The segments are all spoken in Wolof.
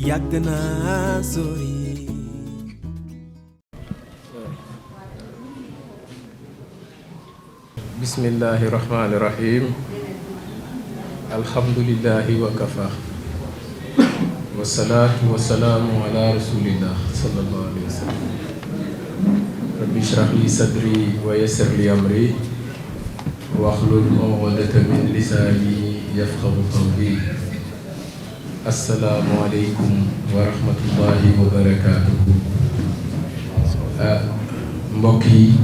yàgg naa sori. bismillahi rahmani rahim. alhamdulillahi wa kafa. wasalaatu wasalaamu ala rasulillah sallallahu alayhi wa sallam. rabbi shrah li sadri wa yassir li amri wahlul uqdatan min lisaani yafqahu qawli. assalaamu aleykum wa rahmatullahi wa barakaatuhu. mbokk yi,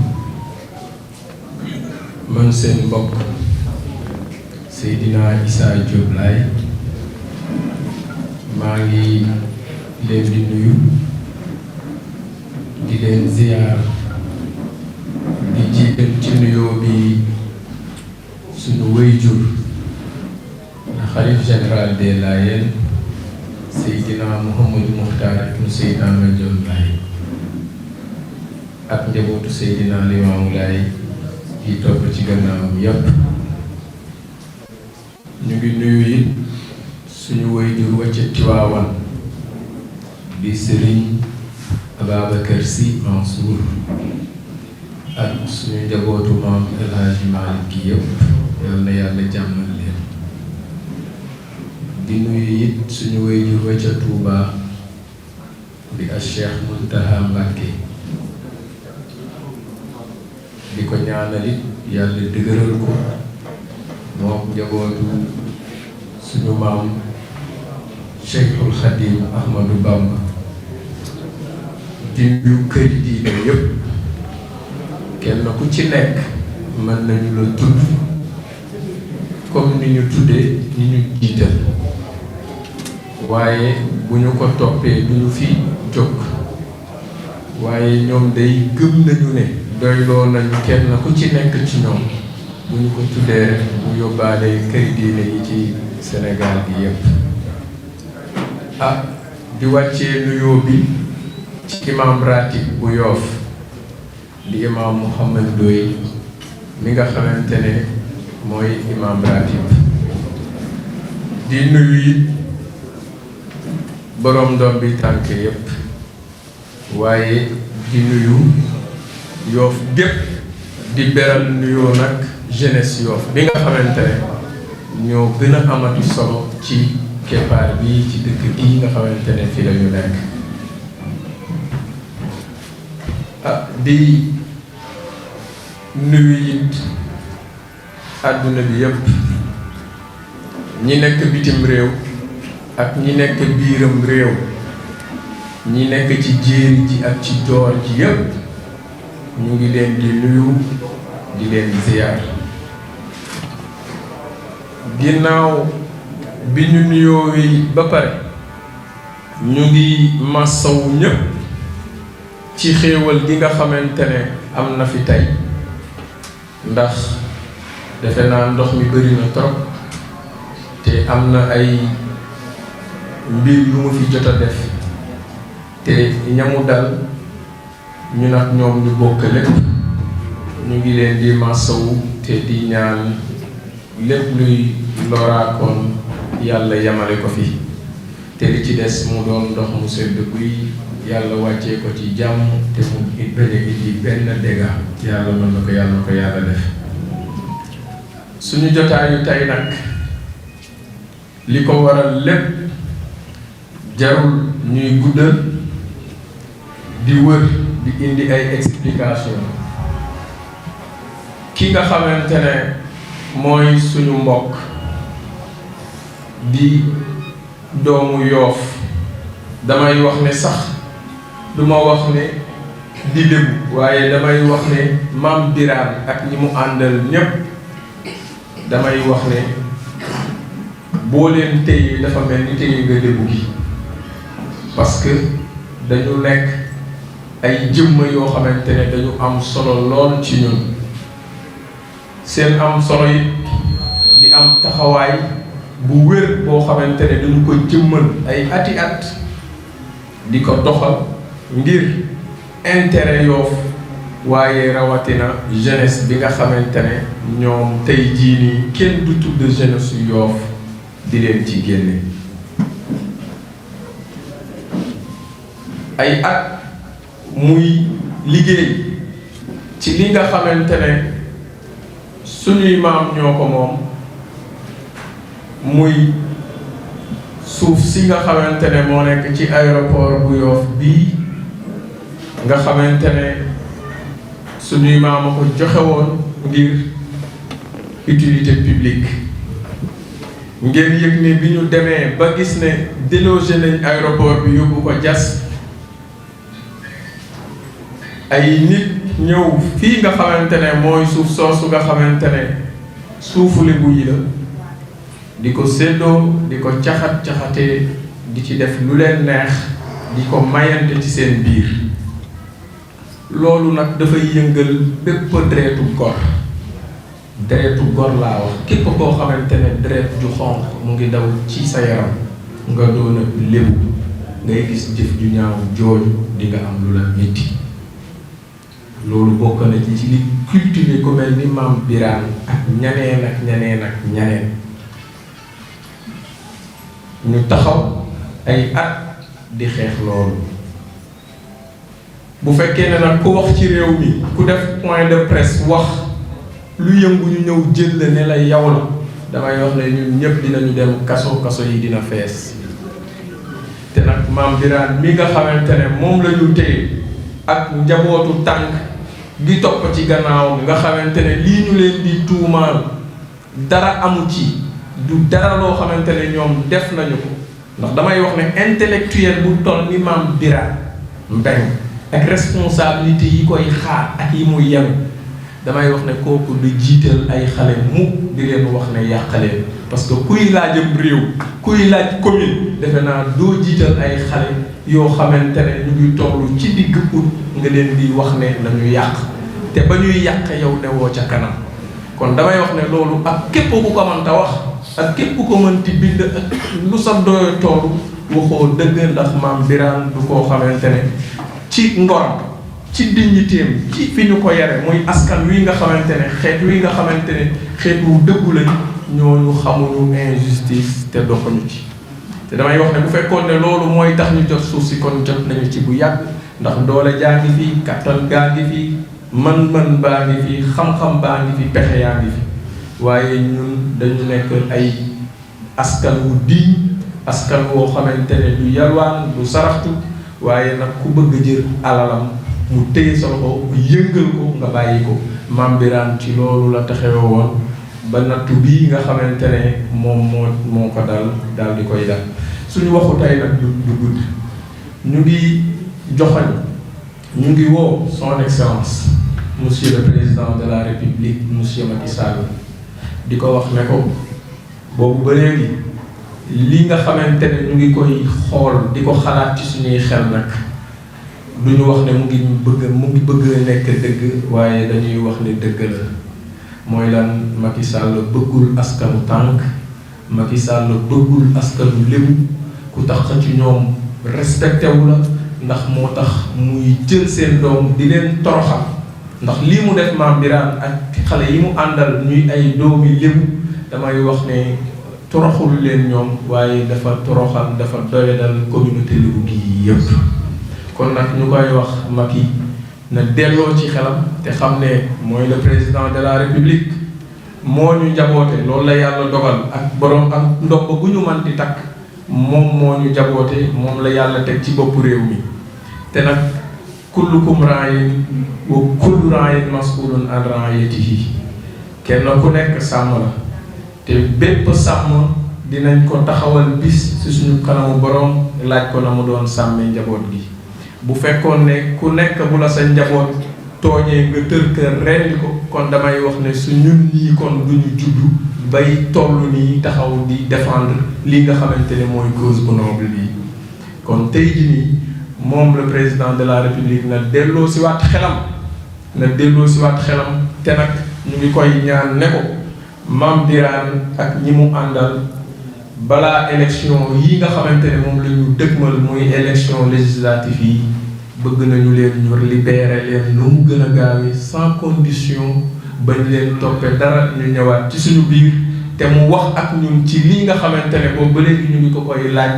man seen mbokk Seydina Issa Diop Laye maa ngi leen di nuyu di leen ziyaar di jiital ci nuyoo bi suñu wayjur na xalif général des Layènes Seydina Mouhamadou Mokhtar ibnu Seydina Ahmed Diop Laye ak njabootu Seydina Limaamu Laye yi topp ci gannaawam yépp. ñu ngi nuyu it suñu wayjur wacce Tiwaawan di Sëriñ Ababacar Sy Mansour ak suñu njabootu maam El Hadji Malick gi yépp. yal na yàlla jàmmal leen. di nuyu it suñu wayjur wacce Tuuba di a Cheikh Muntaha Mbacké di ko ñaanal it yàlla dëgëral ko moom njabootu suñu maam Cheikhul Khadim Ahmadou Bamba. di nuyu kër diine yépp, kenn ku ci nekk mën nañu la tudd comme ni ñu tuddee ni ñu jiital, waaye bu ñu ko toppee du ñu fi jóg. waaye ñoom day gëm nañu ne doyloo nañu kenn ku ci nekk ci ñoom. bu ñu ko tuddee rek mu yóbbaale kër diine yi ci Sénégal gi yépp. di wàccee nuyoo bi ci imam ratib bu Yoof di imam Mouhamed Ndoye mi nga xamante ne mooy imam ratib. di nuyu it boroom ndoom bi tànk yépp, waaye di nuyu Yoof gépp. di beral nuyoo nag jeunesse Yoof bi nga xamante ne ñoo gën a amati solo ci keppaar bi ci dëkk bii nga xamante ne fi la ñu nekk. di nuyu it àdduna bi yépp, ñi nekk bitim réew ak ñi nekk biiram réew, ñi nekk ci jéeri ji ak ci joor ji yépp. ñu ngi leen di nuyu di leen ziyaar. ginnaaw bi ñu nuyoo wi ba pare ñu ngi massawu ñépp ci xéewal gi nga xamante ne am na fi tey, ndax defe naa ndox mi bari na trop te am na ay mbir yu mu fi jot a def te ñamu dal ñu nag ñoom ñu bokk lépp. ñu ngi leen di massawu te di ñaan lépp luy loraakoon yàlla yamale ko fi, te li ci des mu doon ndox mu sedd guy, yàlla wàccee ko ci jàmm te mu bañ a indi benn dégât. yàlla mën na ko, yàlla na ko yàlla def. suñu jotaayu tey nag li ko waral lépp jarul ñuy guddal di wër di indi ay explication. ki nga xamante ne mooy suñu mbokk di doomu Yoof, damay wax ne sax duma wax ne di Lébu, waaye damay wax ne Maam Biraan ak ñi mu àndal ñépp, damay wax ne boo leen téye dafa mel ni téye nga Lébu gi, parce que dañu nekk ay jëmm yoo xamante ne dañu am solo lool ci ñun. seen am solo yi di am taxawaay bu wér boo xamante ne dañu ko jëmmal ay ati at di ko doxal ngir intérêt Yoof, waaye rawatina jeunesse bi nga xamante ne ñoom tey jii nii kenn du tudd jeunesse yu Yoof di leen ci génne. ay at muy liggéey ci li nga xamante ne suñuy maam ñoo ko moom muy suuf si nga xamante ne moo nekk ci aéroport bu Yoff bii nga xamante ne suñuy maam a ko joxe woon ngir utilité publique ngeen yëg ne bi ñu demee ba gis ne délogé nañ aéroport bi yóbbu ko Diass ay nit ñëw fii nga xamante ne mooy suuf soosu nga xamante ne suufu Lebu yi la di ko séddoo di ko caxat-caxatee di ci def lu leen neex di ko mayante ci seen biir loolu nag dafay yëngal bépp deretu gor laa wax képp koo xamante ne deret ju xonq mu ngi daw ci sa yaram nga doon a lébu ngay gis jëf ju ñaaw jooju di nga am lu la metti loolu bokk na ci li cultivé ku mel ni Maam Birane ak ñaneen ñu taxaw ay at di xeex loolu bu fekkee ne nag ku wax ci réew mi ku def point de presse wax lu yëngu ñu ñëw jël la ne la yow la damay wax ne ñun ñëpp dinañu dem kaso yi dina fees te nag Maam Birane mi nga xamante ne moom la ñu téye ak njabootu tànk gi topp ci gannaaw nga xamante ne lii ñu leen di tuumaal dara amu ci du dara loo xamante ne ñoom def nañu ko ndax damay wax ne intellectuel bu toll ni Maam Birane Mbengue ak responsabilité yi koy xaar ak yi muy yem damay wax ne kooku du jiital ay xale mu di leen wax ne yàqaleen parce que kuy laajam réew kuy laaj commune defe naa doo jiital ay xale yoo xamante ne ñu ngi tollu ci digg ut nga leen di wax ne nañu yàq te ba ñuy yàq yow ne woo ca kanam kon damay wax ne loolu ak képp ku ko mënta wax ak képp ku ko mënti bind ak lu sa doyo tollu waxoo dëgg ndax Maam Birane du koo xamante ne ci ngoram ci dignitéem ci fi ñu ko yare muy askan wi nga xamante ne xeet wi nga xamante ne xeet wu dëggu lañ ñooñu xamuñu injustice te doxuñu ci te damay wax ne bu fekkoon ne loolu mooy tax ñu jot suuf si kon jot nañu ci bu yàgg ndax doole jaa ngi fi kattan gaa ngi fi mën-mën baa ngi fi xam-xam baa ngi fi pexe yaa ngi fi waaye ñun dañu nekk ay askan wu diñ askan woo xamante ne du yalwaan du saraxtu waaye nag ku bëgg jël alalam mu téye sa loxo yëngal ko nga bàyyi ko Maam Birane ci loolu la taxawe woon ba nattu bii nga xamante ne moom moo ko daal di koy dal suñu waxu tey nag du gudd ñu ngi joxoñ ñu ngi woo son excellence monsieur le président de la république monsieur Macky Sall di ko wax ne ko boobu ba léegi li nga xamante ne ñu ngi koy xool di ko xalaat ci suñuy xel nag du ñu wax ne mu ngi bëgg nekk dëgg waaye dañuy wax ne dëgg la mooy lan Macky Sall bëggul askanu tànk Macky Sall bëggul askanu lébu ku tax ci ñoom respecté wu la ndax moo tax muy jël seen doom di leen toroxal ndax lii mu def Maam Birane ak xale yi mu àndal ñuy ay doomi lébu damay wax ne toroxul leen ñoom waaye dafa toroxal dafa doyadal communauté lébu gi yëpp kon nag ñu koy wax Macky na delloo ci xelam te xam ne mooy le président de la république moo ñu jaboote loolu la yàlla dogal ak borom ak ndomb gu ñu man di takk moom moo ñu jaboote moom la yàlla teg ci boppu réew mi te nag kullukum ra'in wa kullu ra'in mas'ulun an ra'iyatihi kenn ku nekk sàmm la te bépp sàmm dinañ ko taxawal bis ci suñu kanamu borom laaj ko na mu doon sàmmee njaboot gi bu fekkoon ne ku nekk bu la sa njaboot tooñee nga tër kër rendi ko kon damay wax ne su ñun ñii kon duñu juddu bay toll nii taxaw di défendre li nga xamante ne mooy cause bu noble bi kon tey jii nii moom le président de la république na delloo si waat xelam te nag ñu ngi koy ñaan ne ko Maam Birane ak ñi mu àndal balaa élection yi nga xamante ne moom la ñu dëgmal muy élection législative yi bëgg nañu leen ñu libérer leen nu mu gën a gaawee sans condition bañ leen toppee dara ñu ñëwaat ci suñu biir te mu wax ak ñun ci lii nga xamante ne boobu ba léegi ñu ngi ko koy laaj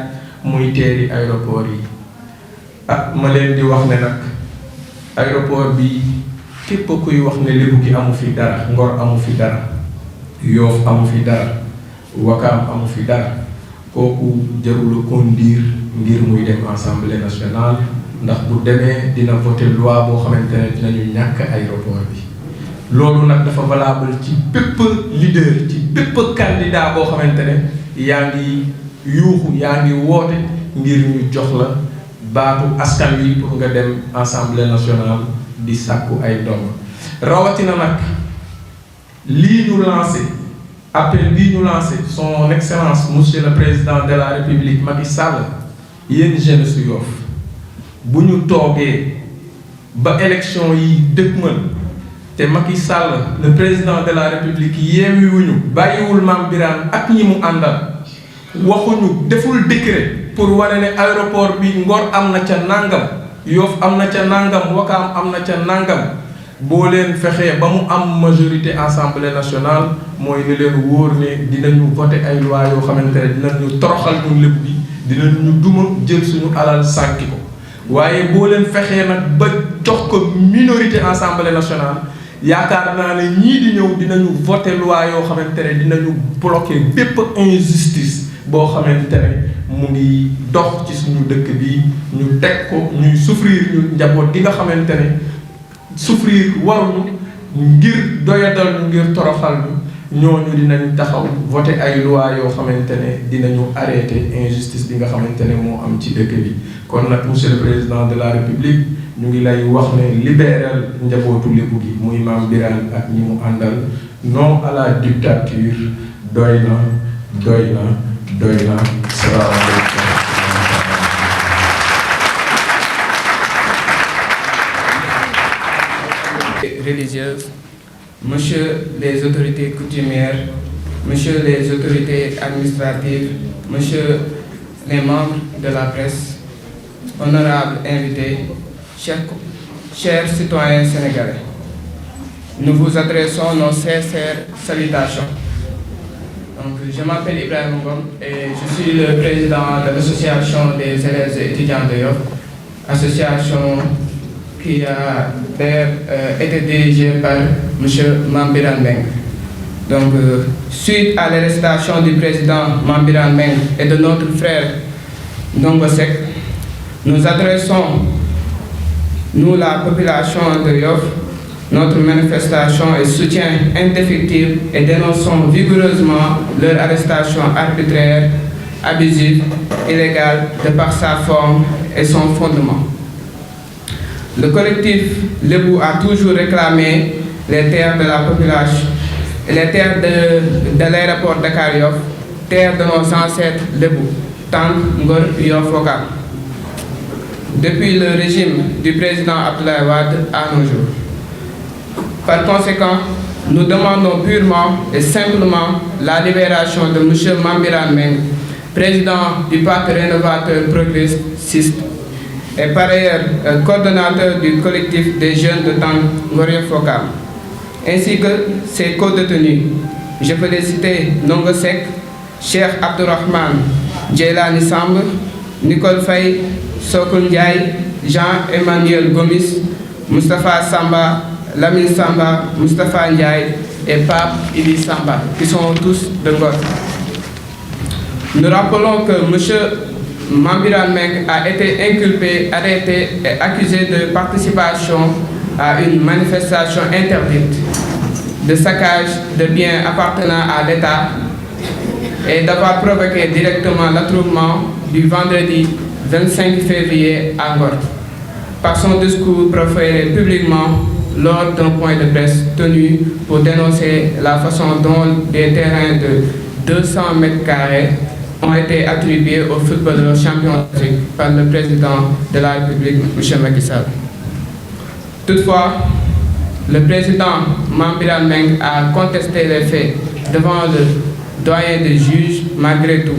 muy teeri aéroport yi ma leen di wax ne nag aéroport bi képp kuy wax ne Lébu gi amu fi dara, Ngor amu fi dara, Yoff amu fi dara, Wakaam amu fi dara, kooku jarul conduire ngir muy dem assemblée nationale ndax bu demee dina voter loi boo xamante ne dinañu ñàkk aéroport bi. loolu nag dafa valable ci bépp leader, ci bépp candidat boo xamante ne yaa ngi yuuxu, yaa ngi woote ngir ñu jox la baatu askan wi pour nga dem assemblée nationale di sàkku ay doom. rawatina nag lii ñu lancé, appel bii ñu lancé son excellence monsieur le président de la république Macky Sall, yéen jeunesse su Yoff bu ñu toogee ba élection yi dëkkmal te Macky Sall le président de la république yeewiwuñu, bàyyiwul Mame Birane ak ñi mu àndal, waxuñu, deful décret pour wane ne aéroport bi Ngor am na ca nangam, Yoff am na ca nangam, Wakaam am na ca nangam. boo leen fexee ba mu am majorité assemblée nationale mooy ne leen wóor ne dinañu voter ay loi yoo xamante ne dinañu toroxal ñu lépp bi, dinañu duma jël suñu alal sànki ko. waaye boo leen fexee nag ba jox ko minorité assemblée nationale, yaakaar naa ne ñii di ñëw dinañu voter loi yoo xamante ne dinañu bloquer bépp injustice boo xamante ne mu ngi dox ci suñu dëkk bi, ñu teg ko ñuy souffrir ñu njaboot gi nga xamante ne souffrir waruñu ngir doyadal ñu, ngir toroxal ñu, ñooñu dinañ taxaw voter ay loi yoo xamante ne dinañu arrêter injustice bi nga xamante ne moo am ci dëkk bi. kon nag monsieur le président de la république ñu ngi lay wax ne libéral njabootu Lébu gi muy Mame Birane ak ñi mu àndal, non à la dictature, doy na doy na doy na. salaamaaleykum. Religieuses, monsieur les autorités coutumières, monsieur les autorités administratives, monsieur les membres de la presse, honorables invités, chers citoyens sénégalais, nous vous adressons nos sincères salutations. Donc, je m'appelle Ibrahim Ngom et je suis le président de l'association des élèves et étudiants de Yoff, association qui a d'ailleurs été dirigé par M. Mame Birane Mbengue. Donc, suite à l'arrestation du président Mame Birane Mbengue et de notre frère Ndongo Seck, nous adressons, nous la population de Yoff, notre manifestation et soutien indéfectible et dénonçons vigoureusement leur arrestation arbitraire, abusive, illégale de par sa forme et son fondement. Le collectif Lébu a toujours réclamé les terres de la population, les terres de l'aéroport Dakar Yoff, terres de nos ancêtres Lébu, Tang, Ngor, Yoff, Wakaam, depuis le régime du président Abdoulaye Wade à nos jours. Par conséquent, nous demandons purement et simplement la libération de M. Mame Birane Mbengue, président du Parti rénovateur progressiste et par ailleurs coordonnateur du collectif des jeunes de Tang, Ngor, Yoff, Wakaam, ainsi que ses co-détenus. Je peux les citer: Ndongo Seck, Cheikh Abdourahmane Djeylani Samb, Nicole Faye, Sokul Ndiaye, Jean-Emmanuel Gomis, Moustapha Samba, Lamine Samba, Moustapha Ndiaye et Pape Ili Samba, qui sont tous de Ngor. Nous rappelons que M. Mame Birane Mbengue a été inculpé, arrêté et accusé de participation à une manifestation interdite, de saccage de biens appartenant à l'État et d'avoir provoqué directement l'attroupement du vendredi 25 février à Ngor par son discours proféré publiquement lors d'un point de presse tenu pour dénoncer la façon dont des terrains de 200 mètres carrés ont été attribués aux footballeurs champions d'Afrique par le président de la République, M. Macky Sall. Toutefois, le président Mame Birane Mbengue a contesté les faits devant le doyen des juges. Malgré tout,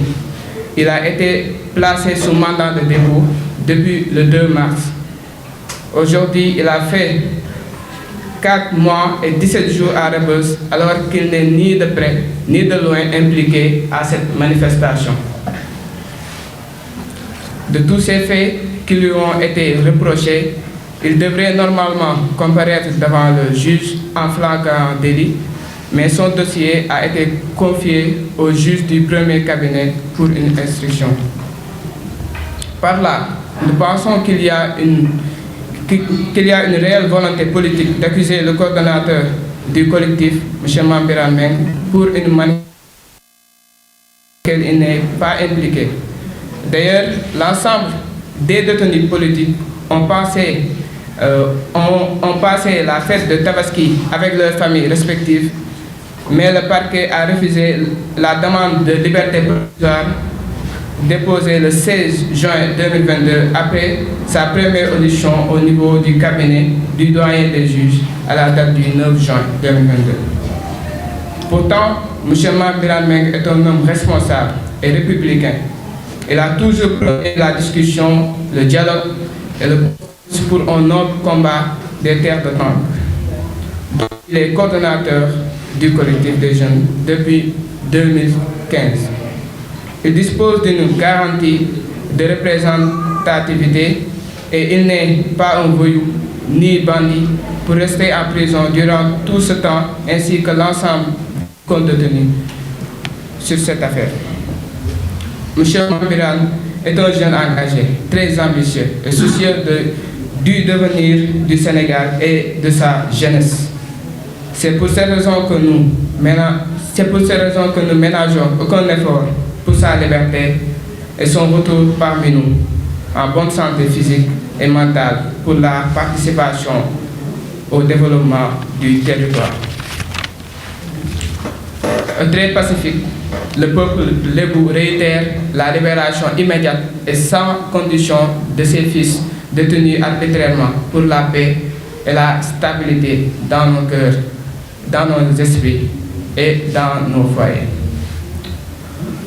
il a été placé sous mandat de dépôt depuis le 2 mars. Aujourd'hui, il a fait 4 mois et 17 jours à Rebeuss, alors qu'il n'est ni de près ni de loin impliqué à cette manifestation. De tous ces faits, qui lui ont été reprochés, il devrait normalement comparaître devant le juge en flagrant délit, mais son dossier a été confié au juge du premier cabinet pour une instruction. Par là, nous pensons qu'il y a une réelle volonté politique d'accuser le coordonnateur du collectif, M. Mame Birame Mbengue, pour une manifestation dans laquelle il n'est pas impliqué. D'ailleurs, l'ensemble des détenus politiques ont passé la fête de Tabaski avec leurs familles respectives, mais le parquet a refusé la demande de liberté provisoire déposée le 16 juin 2022 après sa première audition au niveau du cabinet du doyen des juges à la date du 9 juin 2022. Pourtant, M. Mame Birame Mbengue est un homme responsable et républicain. Il a toujours prôné la discussion, le dialogue et le processus pour un noble combat des terres de Tank. Il est coordonnateur du collectif des jeunes depuis 2015. Il dispose d'une garantie de représentativité et il n'est pas un voyou ni bandit pour rester en prison durant tout ce temps, ainsi que l'ensemble des détenus sur cette affaire. M. Mame Birame est un jeune engagé, très ambitieux et soucieux du devenir du Sénégal et de sa jeunesse. C'est pour ces raisons que nous ménageons aucun effort pour sa liberté et son retour parmi nous en bonne santé physique et mentale pour la participation au développement du territoire. Très pacifique, le peuple lébou réitère la libération immédiate et sans condition de ses fils détenus arbitrairement pour la paix et la stabilité dans nos cœurs, dans nos esprits et dans nos foyers.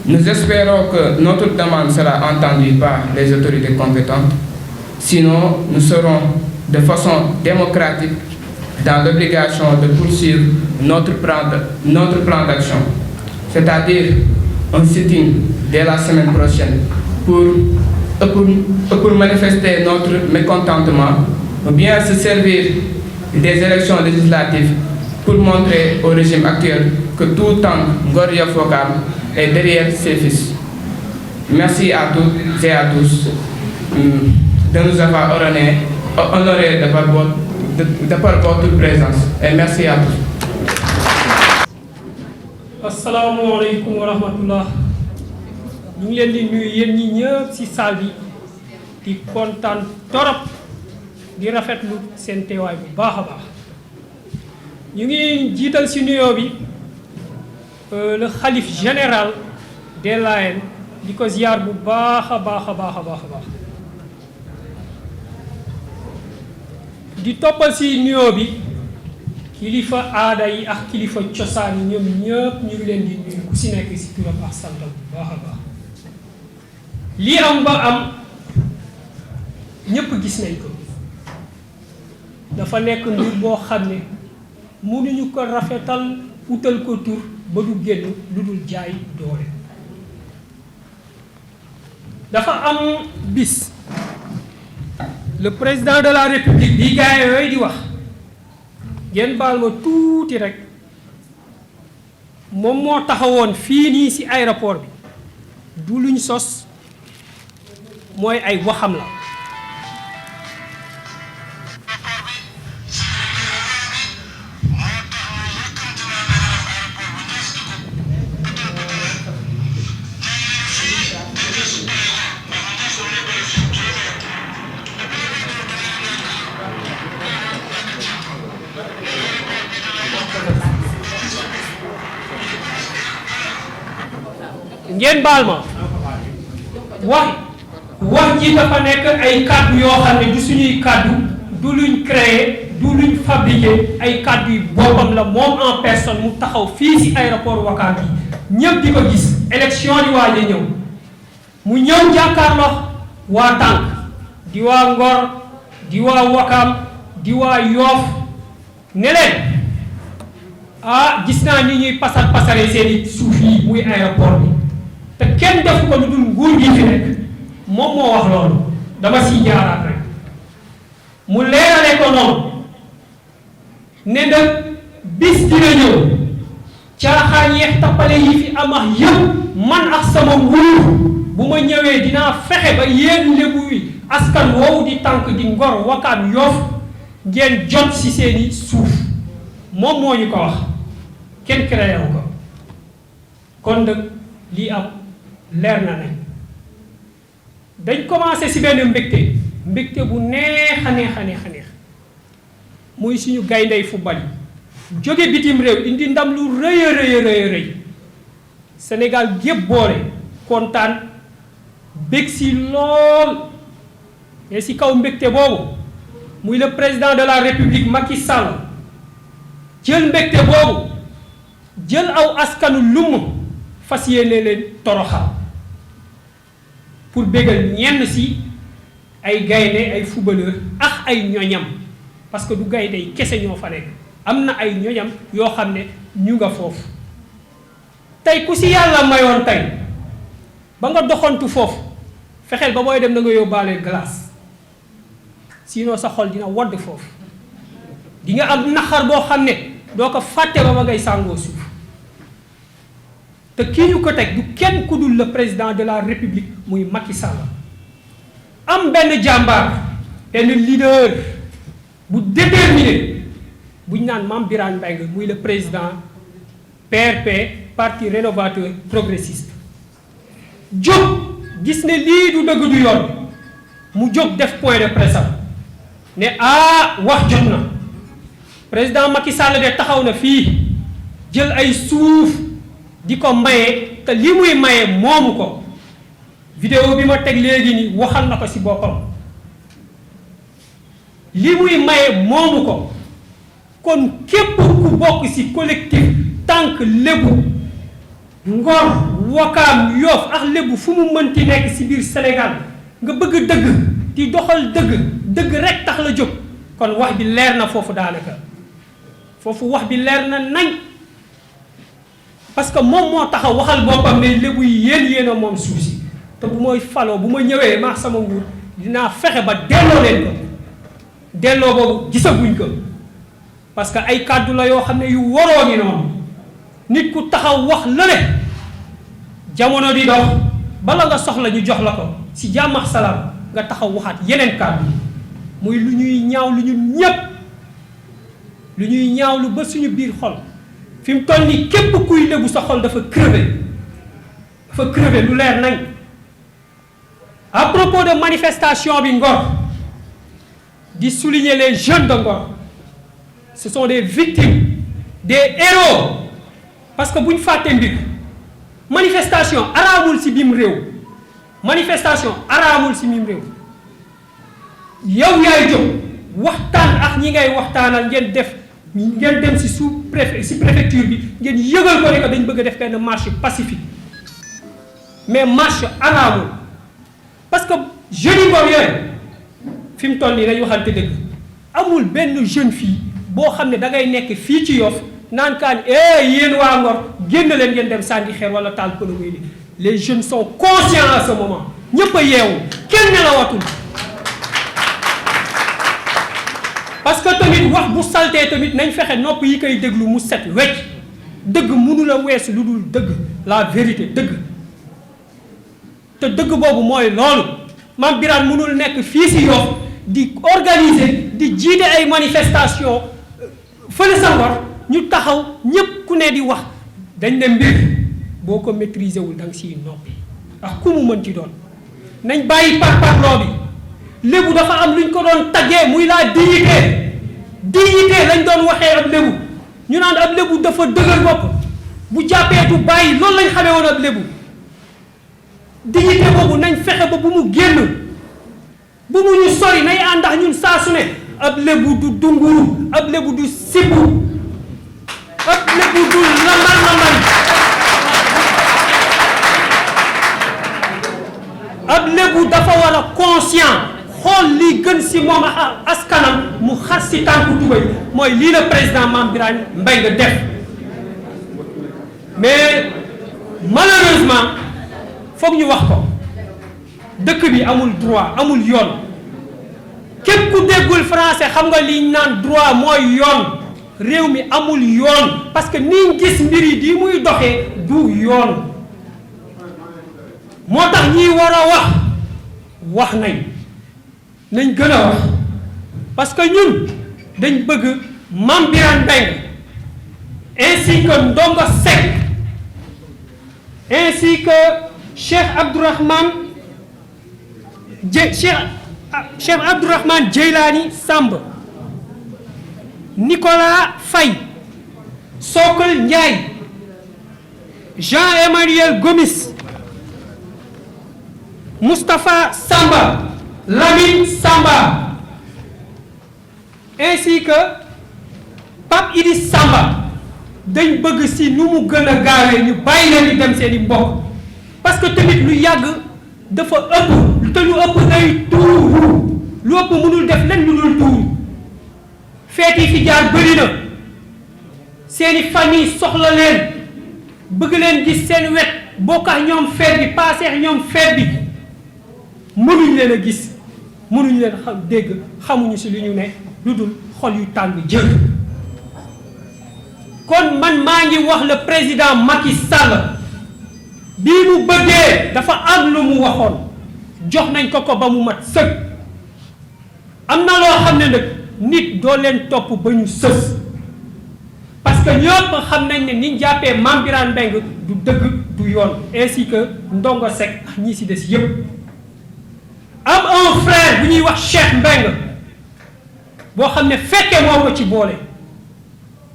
Nous espérons que notre demande sera entendue par les autorités compétentes. Sinon, nous serons de façon démocratique dans l'obligation de poursuivre notre plan d'action, c'est-à-dire un sitting dès la semaine prochaine pour manifester notre mécontentement, ou bien se servir des élections législatives pour montrer au régime actuel que tout temps Ngor Yoff Ouakam est derrière ses fils. Merci à toutes et à tous de nous avoir honorés de par votre présence et merci à tous. asalaamaaleykum wa rahmatullah. ñu ngi leen di nuyu yéen ñi ñëpp ci salle bi di kontaan torop di rafetlu seen teewaay bu baax a baax. ñu ngi jiital ci nuyoo bi le xalif général des Layènes di ko ziar bu baax a baax a baax a baax a baax. di toppal ci nuyoo bi kilifa aada yi ak kilifa cosaan yi ñoom ñëpp ñu ngi leen di nuyu ku ci nekk ci turam ak santam bu baax a baax. lii am ba am ñëpp gis nañ ko dafa nekk mbir boo xam ne mënuñu ko rafetal utal ko tur ba du génn lu dul jaay doole. dafa am bis le président de la république di gaay yooyu di wax ngeen baal ma tuuti rek moom moo taxawoon fii nii ci aéroport bi du luñ sos mooy ay waxam la. ngeen baal ma wax ji dafa nekk ay kàddu yoo xam ne du suñuy kàddu du luñ créé du luñ fabriqué ay kàddu yu boppam la moom en personne mu taxaw fii ci aéroport Ouakam bi ñëpp di ko gis élection di waaj a ñëw mu ñëw jàkkaarloo waa Tànk di waa Ngor di waa Ouakam di waa Yoff ne leen gis naa ni ñuy pasare seeni suuf yi muy aéroport bi te kenn def ko lu dul nguur gi fi nekk moom moo wax loolu dama si jaaraat rek mu leerale ko noonu ne nag bis dina ñëw caaxaan yeex tappale yi fi amax yëpp man ak sama nguur bu ma ñëwee dinaa fexe ba yéen lébu wi askan woowu di tànk di Ngor Wakaam Yoff ngeen jot ci seeni suuf moom moo ñu ko wax kenn créé wu ko kon nag lii am leer na nañ dañ commencé ci benn mbégte bu neex a neex a neex a neex muy suñu gayndey football yi jóge bitim réew indi ndam lu rëy a rëy a rëy rëy Sénégal gépp boole kontaan bég si lool mais si kaw mbégte boobu muy le président de la République Macky Sall jël mbégte boobu jël aw askanu lumm fas yéene leen toroxal pour bégal ñenn si ay gaynde ay footballeur ak ay ñoñam parce que du gaynde yi kese ñoo fa nekk am na ay ñoñam yoo xam ne ñu nga foofu tey ku si yàlla mayoon tey ba nga doxantu foofu fexeel ba booy dem na nga yóbbaale glace sinon sa xol dina wadd foofu di nga am naxar boo xam ne doo ko fàtte ba ngay sàngoo suuf te kii ñu ko teg du kenn ku dul le président de la République muy Macky Sall am benn jàmbaar benn leader bu déterminé bu ñu naan Mame Birane Mbengue muy le président PRP parti rénovateur progressiste jóg gis ne lii du dëgg du yoon mu jóg def point de presse ne wax jot na président Macky Sall de taxaw na fii jël ay suuf di ko maye te li muy maye moomu ko vidéo bi ma teg léegi ni waxal na ko ci boppam li muy maye moomu ko kon képp ku bokk ci collectif tànk lébu Ngor Wakaam Yoff ak lébu fu mu mënti nekk ci biir Sénégal nga bëgg dëgg di doxal dëgg rek tax la jóg kon wax bi leer na foofu daanaka foofu wax bi leer na nañ parce que moom moo taxaw waxal boppam ne lébu yi yéen a moom suuf si te bu may faloo bu ma ñëwee maa sama nguur dinaa fexe ba delloo leen ko delloo boobu gisaguñ ko parce que ay kàddu la yoo xam ne yu waroo ni noonu nit ku taxaw wax lële jamono di dox bala nga soxla ñu jox la ko si jàmm ak salaam nga taxaw waxaat yeneen kàddu muy lu ñuy ñaaw lu ñun ñépp lu ñuy ñaaw lu ba suñu biir xol fi mu toll nii képp kuy lébu sa xol dafa crevé lu leer nañ à propos de manifestation bi Ngor di souligner les jeunes de Ngor ce sont des victimes des héros parce que bu ñu fàtte mbir manifestation araamul ci biim réew manifestation araamul ci biim réew yow yaay jóg waxtaan ak ñi ngay waxtaanal ngeen dem ci préfecture bi ngeen yëgal ko ne que dañ bëgg a def benn marche pacifique mais marche araamul parce que jeunes yi Ngor yooyu fi mu toll nii dañu waxante dëgg amul benn jeune fille boo xam ne da ngay nekk fii ci Yoff naan kaan yéen waa Ngor génn leen ngeen dem sànni xeer wala taal pëno muy ni les jeunes sont conscients à ce moment ñëpp a yeewu kenn nelawatul parce que tamit wax bu saltee tamit nañ fexe nopp yi koy déglu mu set wecc dëgg mënu la weesu lu dul dëgg la vérité dëgg te dëgg boobu mooy loolu Mame Birane mënul nekk fii si Yoff di organiser di jiite ay manifestation fële sa Ngor ñu taxaw ñépp ku ne di wax dañ ne mbir boo ko maîtriser wul da nga siy noppi ndax ku mu mën ci doon nañ bàyyi parparloo bi lébu dafa am luñ ko doon taggee muy la dignité lañ doon waxee ab lébu ñu naan ab lébu dafa dëgër bopp bu jàppee du bàyyi loolu lañ xamee woon ab lébu dignité boobu nañ fexe ba bu mu génn bu mu ñu sori nay ànd ak ñun saa su ne ab lébu du dunguru ab lébu du sibu ab lébu du lamar ab lébu dafa war a conscient xool lii gën si moom askanam mu xar si tànku tubéy mooy lii la président Mame Birane Mbengue def mais malheureusement foog ñu wax ko dëkk bi amul droit amul yoon képp ku déggul français xam nga liñ naan droit mooy yoon réew mi amul yoon parce que niñ gis mbir yi di muy doxee du yoon moo tax ñi war a wax nañ gën a wax parce que ñun dañ bëgg Mame Birane Mbengue ainsi que Ndongo Seck ainsi que Cheikh Abdourahmane Djeylani Samb Nicolas Faye Sokol Ndiaye Jean-Emmanuel Gomis Moustapha Samba Lamine Samba ainsi que Pape Idi Samba dañ bëgg si nu mu gën a gaawee ñu bàyyi leen di dem seeni mbokk parce que tamit lu yàgg dafa ëpp te lu ëpp day tuuru lu ëpp mënul def leen lu dul tuuru feet yi fi jaar bëri na seeni famille soxla leen bëgg leen gis seen wet bokk ak ñoom feet bi paaseex ñoom feet bi mënuñ leen a gis mënuñ leen xam dégg xamuñu si lu ñu ne lu dul xol yu tàng jër kon man maa ngi wax le président Macky Sall bii mu bëggee dafa am lu mu waxoon jox nañ ko ba mu mat sëg am na loo xam ne nag nit doo leen topp ba ñu sës parce que ñëpp xam nañ ne niñ jàppee Mame Birane Mbengue du dëgg du yoon ainsi que Ndongo Seck ak ñi si des yëpp am un frère bu ñuy wax Cheikh Mbengue boo xam ne fekkee moo ko ci boole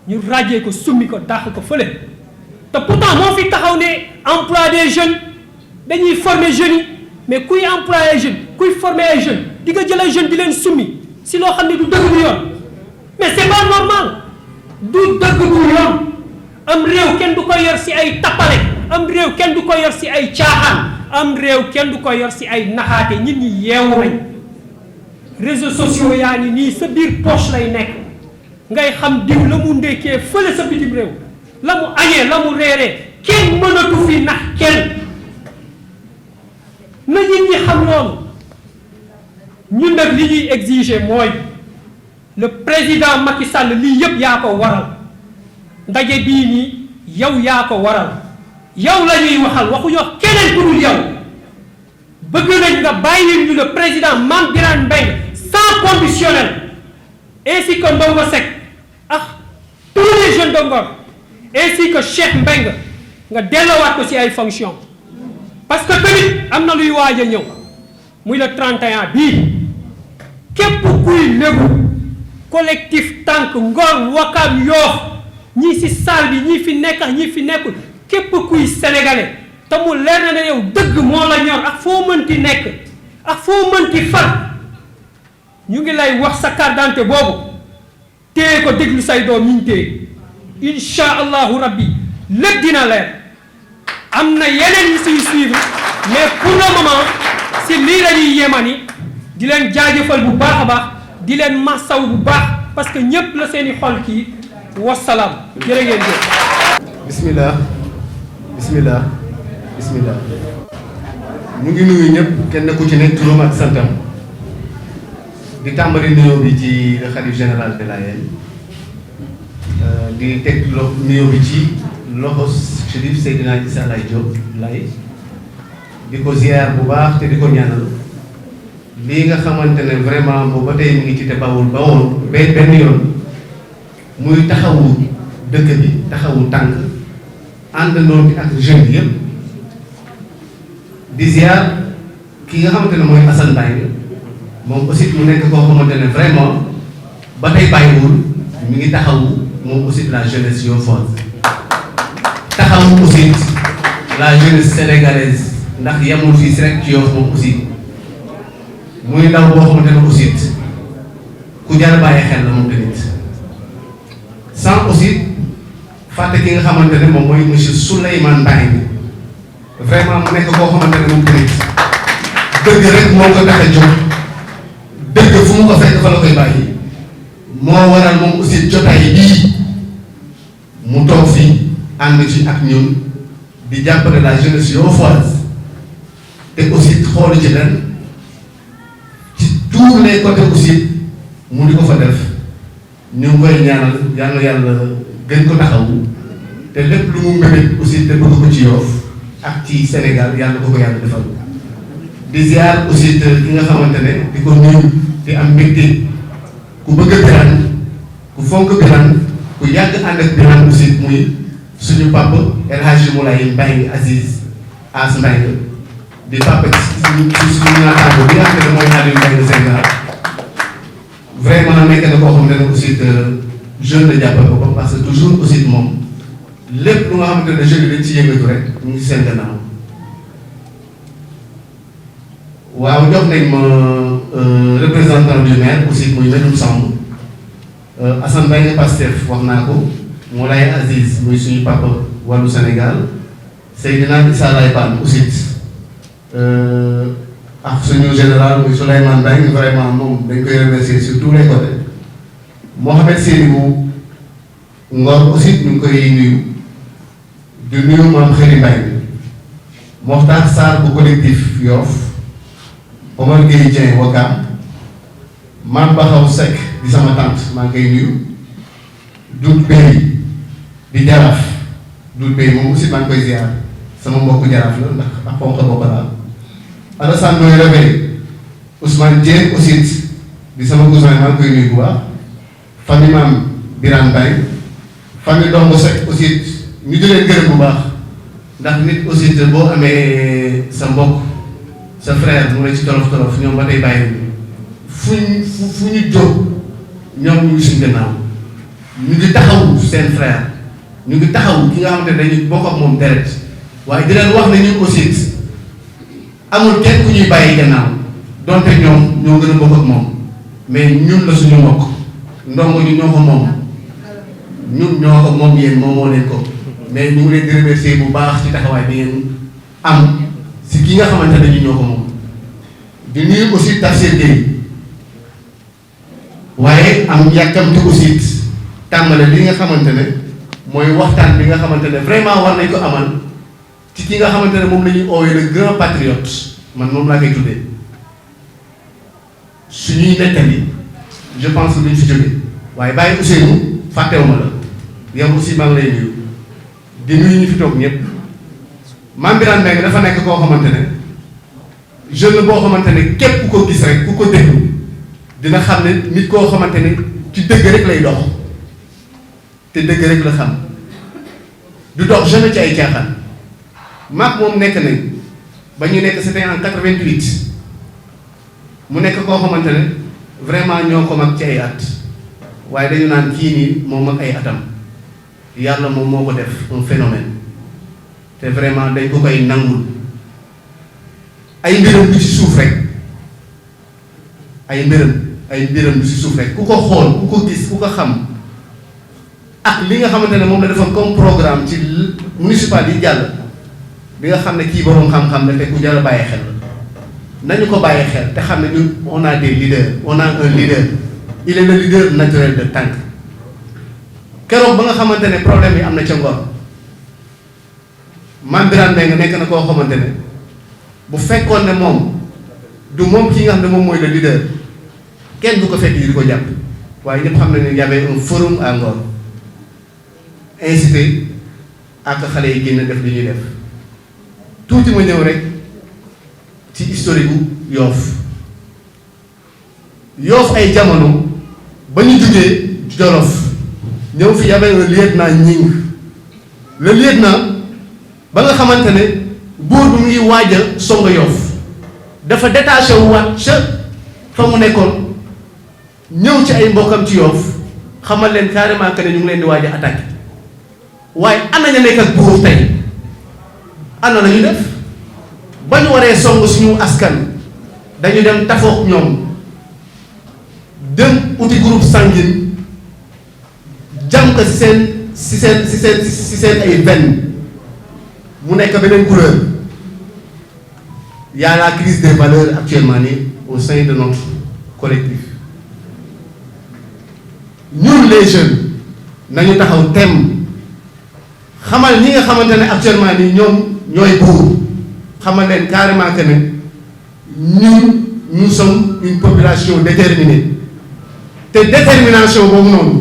ñu ràjjee ko summi ko dàq ko fële te pourtant moo fi taxaw ne emploi des jeunes dañuy former jeunes yi mais kuy employer jeunes kuy former ay jeunes di nga jël ay jeunes di leen summi si loo xam ne du dëgg du yoon mais c'est pas normal du dëgg du yoon am réew kenn du ko yor si ay tappale am réew kenn du ko yor si ay caaxaan am réew kenn du ko yor si ay naxaate nit ñi yeewu nañ réseaux sociaux yaa ngi nii sa biir poche lay nekk ngay xam diw la mu ndekkee fële sa bitim réew la mu añee la mu reeree kenn mënatu fi nax kenn na nit ñi xam loolu ñun nag li ñuy exiger mooy le président Macky Sall lii yëpp yaa ko waral ndaje bii nii yow yaa ko waral yow la ñuy waxal waxuñoo keneen ku dul yow bëgg nañ nga bàyyi ñu le président Mame Birane Mbengue sans conditionnel ainsi que Ndongo Seck ak tous les jeunes de Ngor ainsi que Cheikh Mbengue nga delloowaat ko ci ay fonctions parce que tamit am na luy waaj a ñëw muy le 31 bii képp kuy lébu collectif tànk Ngor Wakam Yoff ñii ci salle bi ñii fi nekk ak ñii fi nekkul képp kuy sénégalais te mu leer na ne yow dëgg moo la ñor ak foo mënti nekk ak foo mënti far ñu ngi lay wax sa carte d'identité boobu téye ko déglu say doom ñu téye incha allahu rabbi lépp dina leer am na yeneen yi siy suivre mais pour le moment si lii la ñuy yemani di leen jaajëfal bu baax a baax di leen massaw bu baax parce que ñëpp la seeni xol kii wasalaam jërë ngeen jëf. bismillah bismillah bismillah ñu ngi nuyu ñëpp kenn ku ci nekk turam ak santam di tàmbali nuyoo bi ci le khalife général de Layène di teg nuyoo bi ci loxo Chérif Seydina Issa Laye Diop Laye di ko ziar bu baax te di ko ñaanal lii nga xamante ne vraiment boobu ba tey mu ngi ci te bawul benn yoon muy taxawu dëkk bi taxawu tànk àndandoo bi ak jeunes yëpp di ziar ki nga xamante ne mooy Assane Mbaye moom aussi mu nekk koo xamante ne vraiment ba tey bàyyiwul mi ngi taxawu moom aussi de la jeunesse yoffoise taxawu aussi la jeunesse sénégalaise ndax yemul fii si rek ci Yoff moom aussi muy ndaw boo xamante ne aussi ku jar bàyyi xel la moom tamit sans aussi fàtte ki nga xamante ne moom mooy monsieur Souleymane Mbaye vraiment mu nekk koo xamante ne moom tamit dëgg rek moo ko tax a jóg dëgg fu mu ko fekk fa la koy bàyyi moo waral moom aussi jotaay bii mu toog fii ànd ci ak ñun di jàppale la jeunesse yoffoise te aussi xoolu ci ren ci tous les côtés aussi mu di ko fa def ñu ngi koy ñaanal yàlla gën ko taxawu te lépp lu mu mébét aussi te bëgg ko ci Yoff ak ci Sénégal yàlla ko yàlla defal di ziar aussi ki nga xamante ne di ko nuyu di am mbégte ku bëgg Birane ku fonk Birane ku yàgg ànd ak Birane aussi muy suñu papa El Hadji Moulay Mbaye Aziz As Mbaye di papa suñu naataango bi nga xam ne mooy Aliou Mbaye Sénégal vraiment nekk na koo xamante ne aussi jeune la jàppale ko parce que toujours aussi moom lépp lu nga xamante ne jeune yi dañ ci yëngatu rek ñu ngi seen gannaaw waaw jox nañ ma représentant du maire aussi muy Medoune Samb Assane Mbaye Pastef wax naa ko Moulay Aziz muy suñu papa wàllu Sénégal Seydina Issa Laye Pane aussi ak suñu général muy Souleymane Mbaye vraiment moom dañ koy remercier sur tous les côtés Mohamed Sédibou Ngor aussi ñu ngi koy nuyu di nuyu maam Xëri Mbaye Mokhtar Sarr bu collectif Yoff Omar Gueye Dieng Wakam Mame Baxaw Seck di sama tante maa ngi koy nuyu Doudou Bey di jaraaf Doudou Bey moom aussi maa ngi koy ziar sama mbokku jaraaf la ndax ak ponk bopp la Alassane Ndoye Réveil Ousmane Dieng aussi di sama cousin maa ngi koy nuyu bu baax famille maam Birane Mbaye famille Dongo Seck aussi ñu di leen gërëm bu baax ndax nit aussi boo amee sa mbokk sa frère mu ne ci tolof tolof ñoom ba tey bàyyi fu ñu jóg ñoom ñu ngi suñ gannaaw ñu ngi taxawu seen frère ñu ngi taxawu ki nga xamante ne dañuy bokk ak moom deret waaye di leen wax ne ñun aussi amul kenn ku ñuy bàyyi gannaaw donte ñoom ñoo gën a bokk ak moom mais ñun la suñu mbokk ndongo ñu ñoo ko moom ñun ñoo ko moom yéen moom moo leen ko mais ñu ngi leen di remercier bu baax ci taxawaay bi ngeen am si ki nga xamante ne ñu ñoo ko moom di nuyu aussi Tafsir Gueye waaye am yàkkamti aussi tàmbale li nga xamante ne mooy waxtaan bi nga xamante ne vraiment war nañ ko amal ci ki nga xamante ne moom la ñuy oowee le grand patriote man moom laa koy tuddee suñuy nettali je pense que duñ fi jóge waaye bàyyi Ousseynou fàttewuma la yow aussi maa ngi lay nuyu di nuyu ñu fi toog ñëpp Mame Birane Mbengue dafa nekk koo xamante ne jeune boo xamante ne képp ku ko gis rek ku ko déglu dina xam ne nit koo xamante ne ci dëgg rek lay dox te dëgg rek la xam du dox jamais ci ay caaxaan maag moom nekk nañ ba ñu nekk c'était en 88 mu nekk koo xamante ne vraiment ñoo ko mag ci ay at waaye dañu naan kii nii moom ak ay atam yàlla moom moo ko def un phénomène te vraiment dañ ko koy nangul ay mbiram du ci suuf rek ay mbiram du ci suuf rek ku ko xool ku ko gis ku ko xam ak li nga xamante ne moom la defoon comme programme ci municipal yi jàll bi nga xam ne kii borom xam-xam la te ku jar a bàyyi xel nañu ko bàyyi xel te xam ne ñun on a des leaders on a un leader il est le leader naturel de Tànk keroog ba nga xamante ne problème yi am na ca Ngor Mame Birane Mbengue nekk na koo xamante ne bu fekkoon ne moom du moom kii nga xam ne moom mooy le leader kenn du ko fekk yi di ko jàpp waaye ñëpp xam nañ ne y avait un forum à Ngor incité ak xale yi génn def li ñuy def tuuti ma ñëw rek ci historique bu Yoff ay jamono ba ñu jugee Jolof ñëw fi y avait un lieutenant Ñing le lieutenant ba nga xamante ne buur bi mu ngi waaj a song Yoff dafa détaché wu waat ca fa mu nekkoon ñëw ci ay mbokkam ci Yoff xamal leen carrément que ne ñu ngi leen di waaj a attaqué waaye ana ña nekk ak buur tey ana la ñu def ba ñu waree song suñu askan dañu dem tafoog ñoom dem uti groupe sanguine jam ko si seen ay veine mu nekk beneen couleur y a la crise des valeurs actuellement nii au sein de notre collectif ñun les jeunes nañu taxaw tem xamal ñi nga xamante ne actuellement nii ñoom ñooy buur xamal leen carrément que ne nous sommes une population déterminée te détermination boobu noonu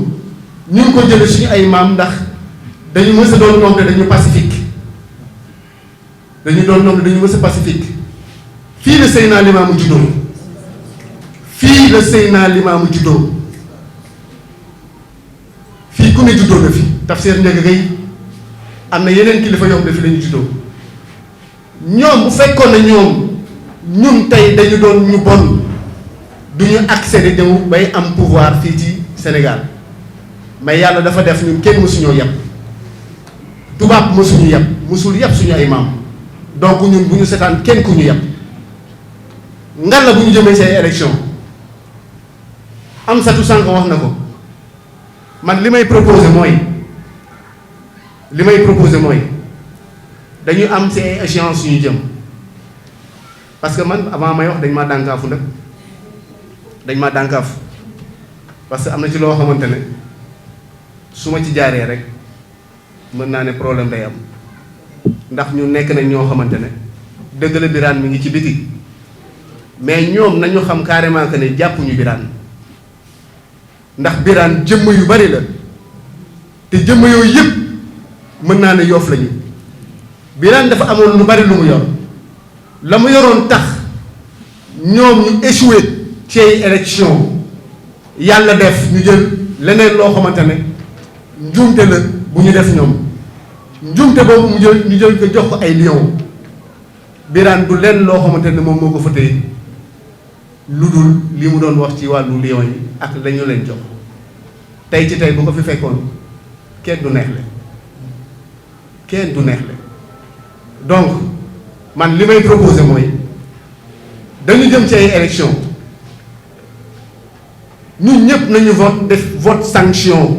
ñu ngi ko jële suñu ay maam ndax dañu mës a doon ñoom te dañu pacifique dañu mës a pacifique fii la Seydina Limaamu juddoo fii la Seydina Limaamu juddoo fii ku ne juddoo na fi Tafsir Ndiaga Gueye am na yeneen kilifa yoo xam ne fi la ñu juddoo ñoom bu fekkoon ne ñun tey dañu doon ñu bon du ñu accéder ñëw bay am pouvoir fii ci Sénégal mais yàlla dafa def ñun kenn mësuñoo yàpp tubaab mësuñu yàpp mësul yàpp suñu ay maam donc ñun bu ñu seetaan kenn ku ñu yàpp ngan la bu ñu jëmee say élection am satu sànq wax na ko man li may proposé mooy dañu am ci ay échéances yu ñu jëm parce que man avant may wax dañ maa dànkaafu nag parce que am na ci loo xamante ne su ma ci jaaree rek mën naa ne problème day am ndax ñu nekk nañ ñoo xamante ne dëgg la Birane mi ngi ci biti mais ñoom nañu xam carrément que ne jàppuñu Birane ndax Birane jëmm yu bari la te jëmm yooyu yëpp mën naa ne Yoff lañu Birane dafa amoon lu bari lu mu yor la mu yoroon tax ñoom ñu échoué ci élection yàlla def ñu jël leneen loo xamante ne njuumte la bu ñu def ñoom njuumte boobu ñu jël ko jox ko ay lion Birane du lenn loo xamante ne moom moo ko fa téye lu dul li mu doon wax ci wàllu lion yi ak lañu leen jox tey ci tey bu ko fi fekkoon kenn du neexle donc man li may proposé mooy dañu jëm ci ay élection ñun ñëpp nañu vote sanction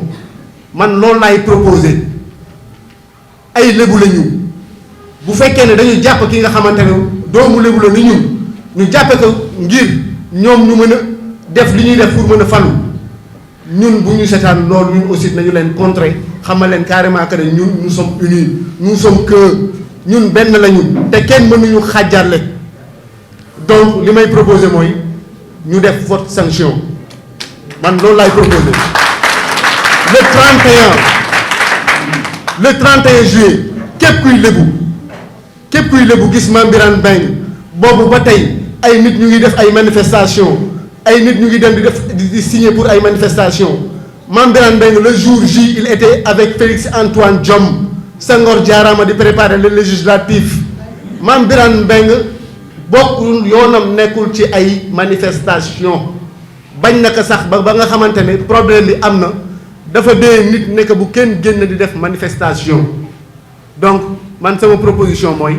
man loolu laay proposé ay lébu lañu bu fekkee ne dañu jàpp ki nga xamante ne doomu lébu la ni ñu jàppe ko ngir ñoom ñu mën a def li ñuy def pour mën a falu ñun bu ñu seetaan loolu ñun aussi nañu leen contrer xamal leen carrément que ne ñun nous sommes unis nous sommes que ñun benn lañu te kenn mënuñu xàjjale donc li may proposé mooy ñu def vote sanction man loolu laay proposé le 31 juillet képp kuy lébu gis Mame Birane Mbengue boobu ba tey ay nit ñu ngi def ay manifestation ay nit ñu ngi dem di signer pour ay manifestation Mame Birane Mbengue le jour J il était avec Félix Antoine Diome Senghor jaaraama di préparer le législatif Mame Birane Mbengue bokkul yoonam nekkul ci ay manifestation bañ naka sax ba nga xamante ne problème bi am na dafa dee nit nekk bu kenn génn di def manifestation donc man sama proposition mooy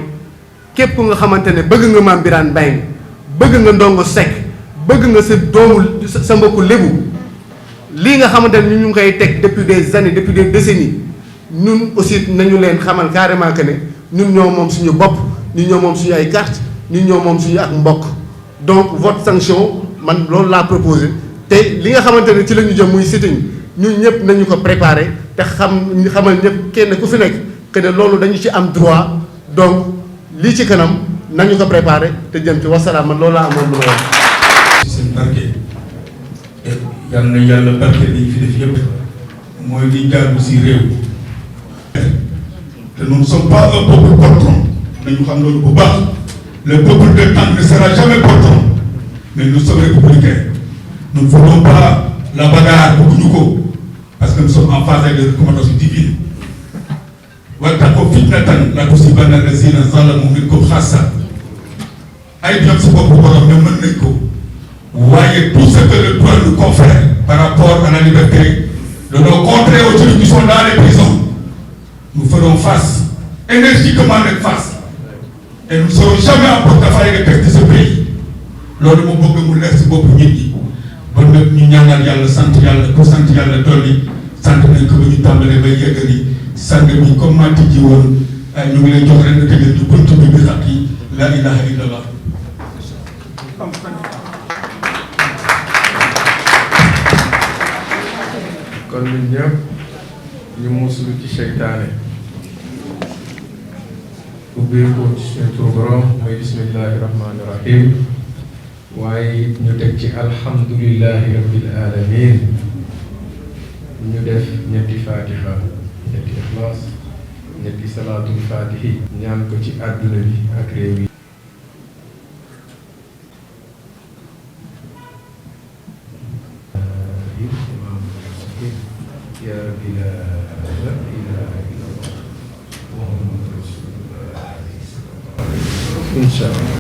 képp ku nga xamante ne bëgg nga Mame Birane Mbengue bëgg nga Ndongo Seck bëgg nga sa doomu sa mbokku lébu lii nga xamante ne ñu ngi koy teg depuis des années depuis des décennies ñun aussi nañu leen xamal carrément que ne ñun ñoo moom suñu bopp ñun ñoo moom suñu ay carte ñun ñoo moom suñu ak mbokk donc vote sanction man loolu laa proposé te li nga xamante ne ci la ñu jëm muy sitting ñun ñëpp nañu ko préparé te xamal ñëpp kenn ku fi nekk que ne loolu dañu ci am droit donc lii ci kanam nañu ko préparé te jëm ci wasalaam man loolu laa amoon lu ma wax. ci seen barke yal na yàlla barke li fi def yëpp mooy li jaadu si réew te nous ne sommes pas un peuple poltron nañu xam loolu bu baax le peuple de temps ne sera jamais poltron mais nous sommes républicains nous ne voulons pas la bagarre bëgguñu ko parce que nous sommes en phase de recommandation divine wattaqu fitnatan la tusibanna allazina zalamu minkum khassa ay jot si bopp borom ne mën nañ ko waaye tout ce que le droit nous confère par rapport à la liberté de nos contrées aujourd'hui qui sont dans les prisons nous ferons face énergiquement nag face et nous ne serons jamais en porte-à-faux de perte de ce pays loolu moo bëgg mu leer si bopp nit ñi ba nag ñu ñaanal yàlla sant yàlla ku sant yàlla dolli sant nañ ko ba ñu tàmbalee bay yeggali sang bi comme maa tijji woon ñu ngi lay jox ren nga tëjal ñu bunt bi bi xaq yi la ilaha illallah. kon ñun ñëpp ñu muslu ci seytaane ubbee ko ci suñu turu borom mooy bismillahi rahmaani rahim waaye ñu teg ci alhamdulillahi rabbil alamin ñu def ñetti fatiha ñetti ixlaas ñetti salaatul fatihi ñaan ko ci àdduna bi ak réew yi ya rabbi la ilaha illallah muhammadu rasulullah inshallah.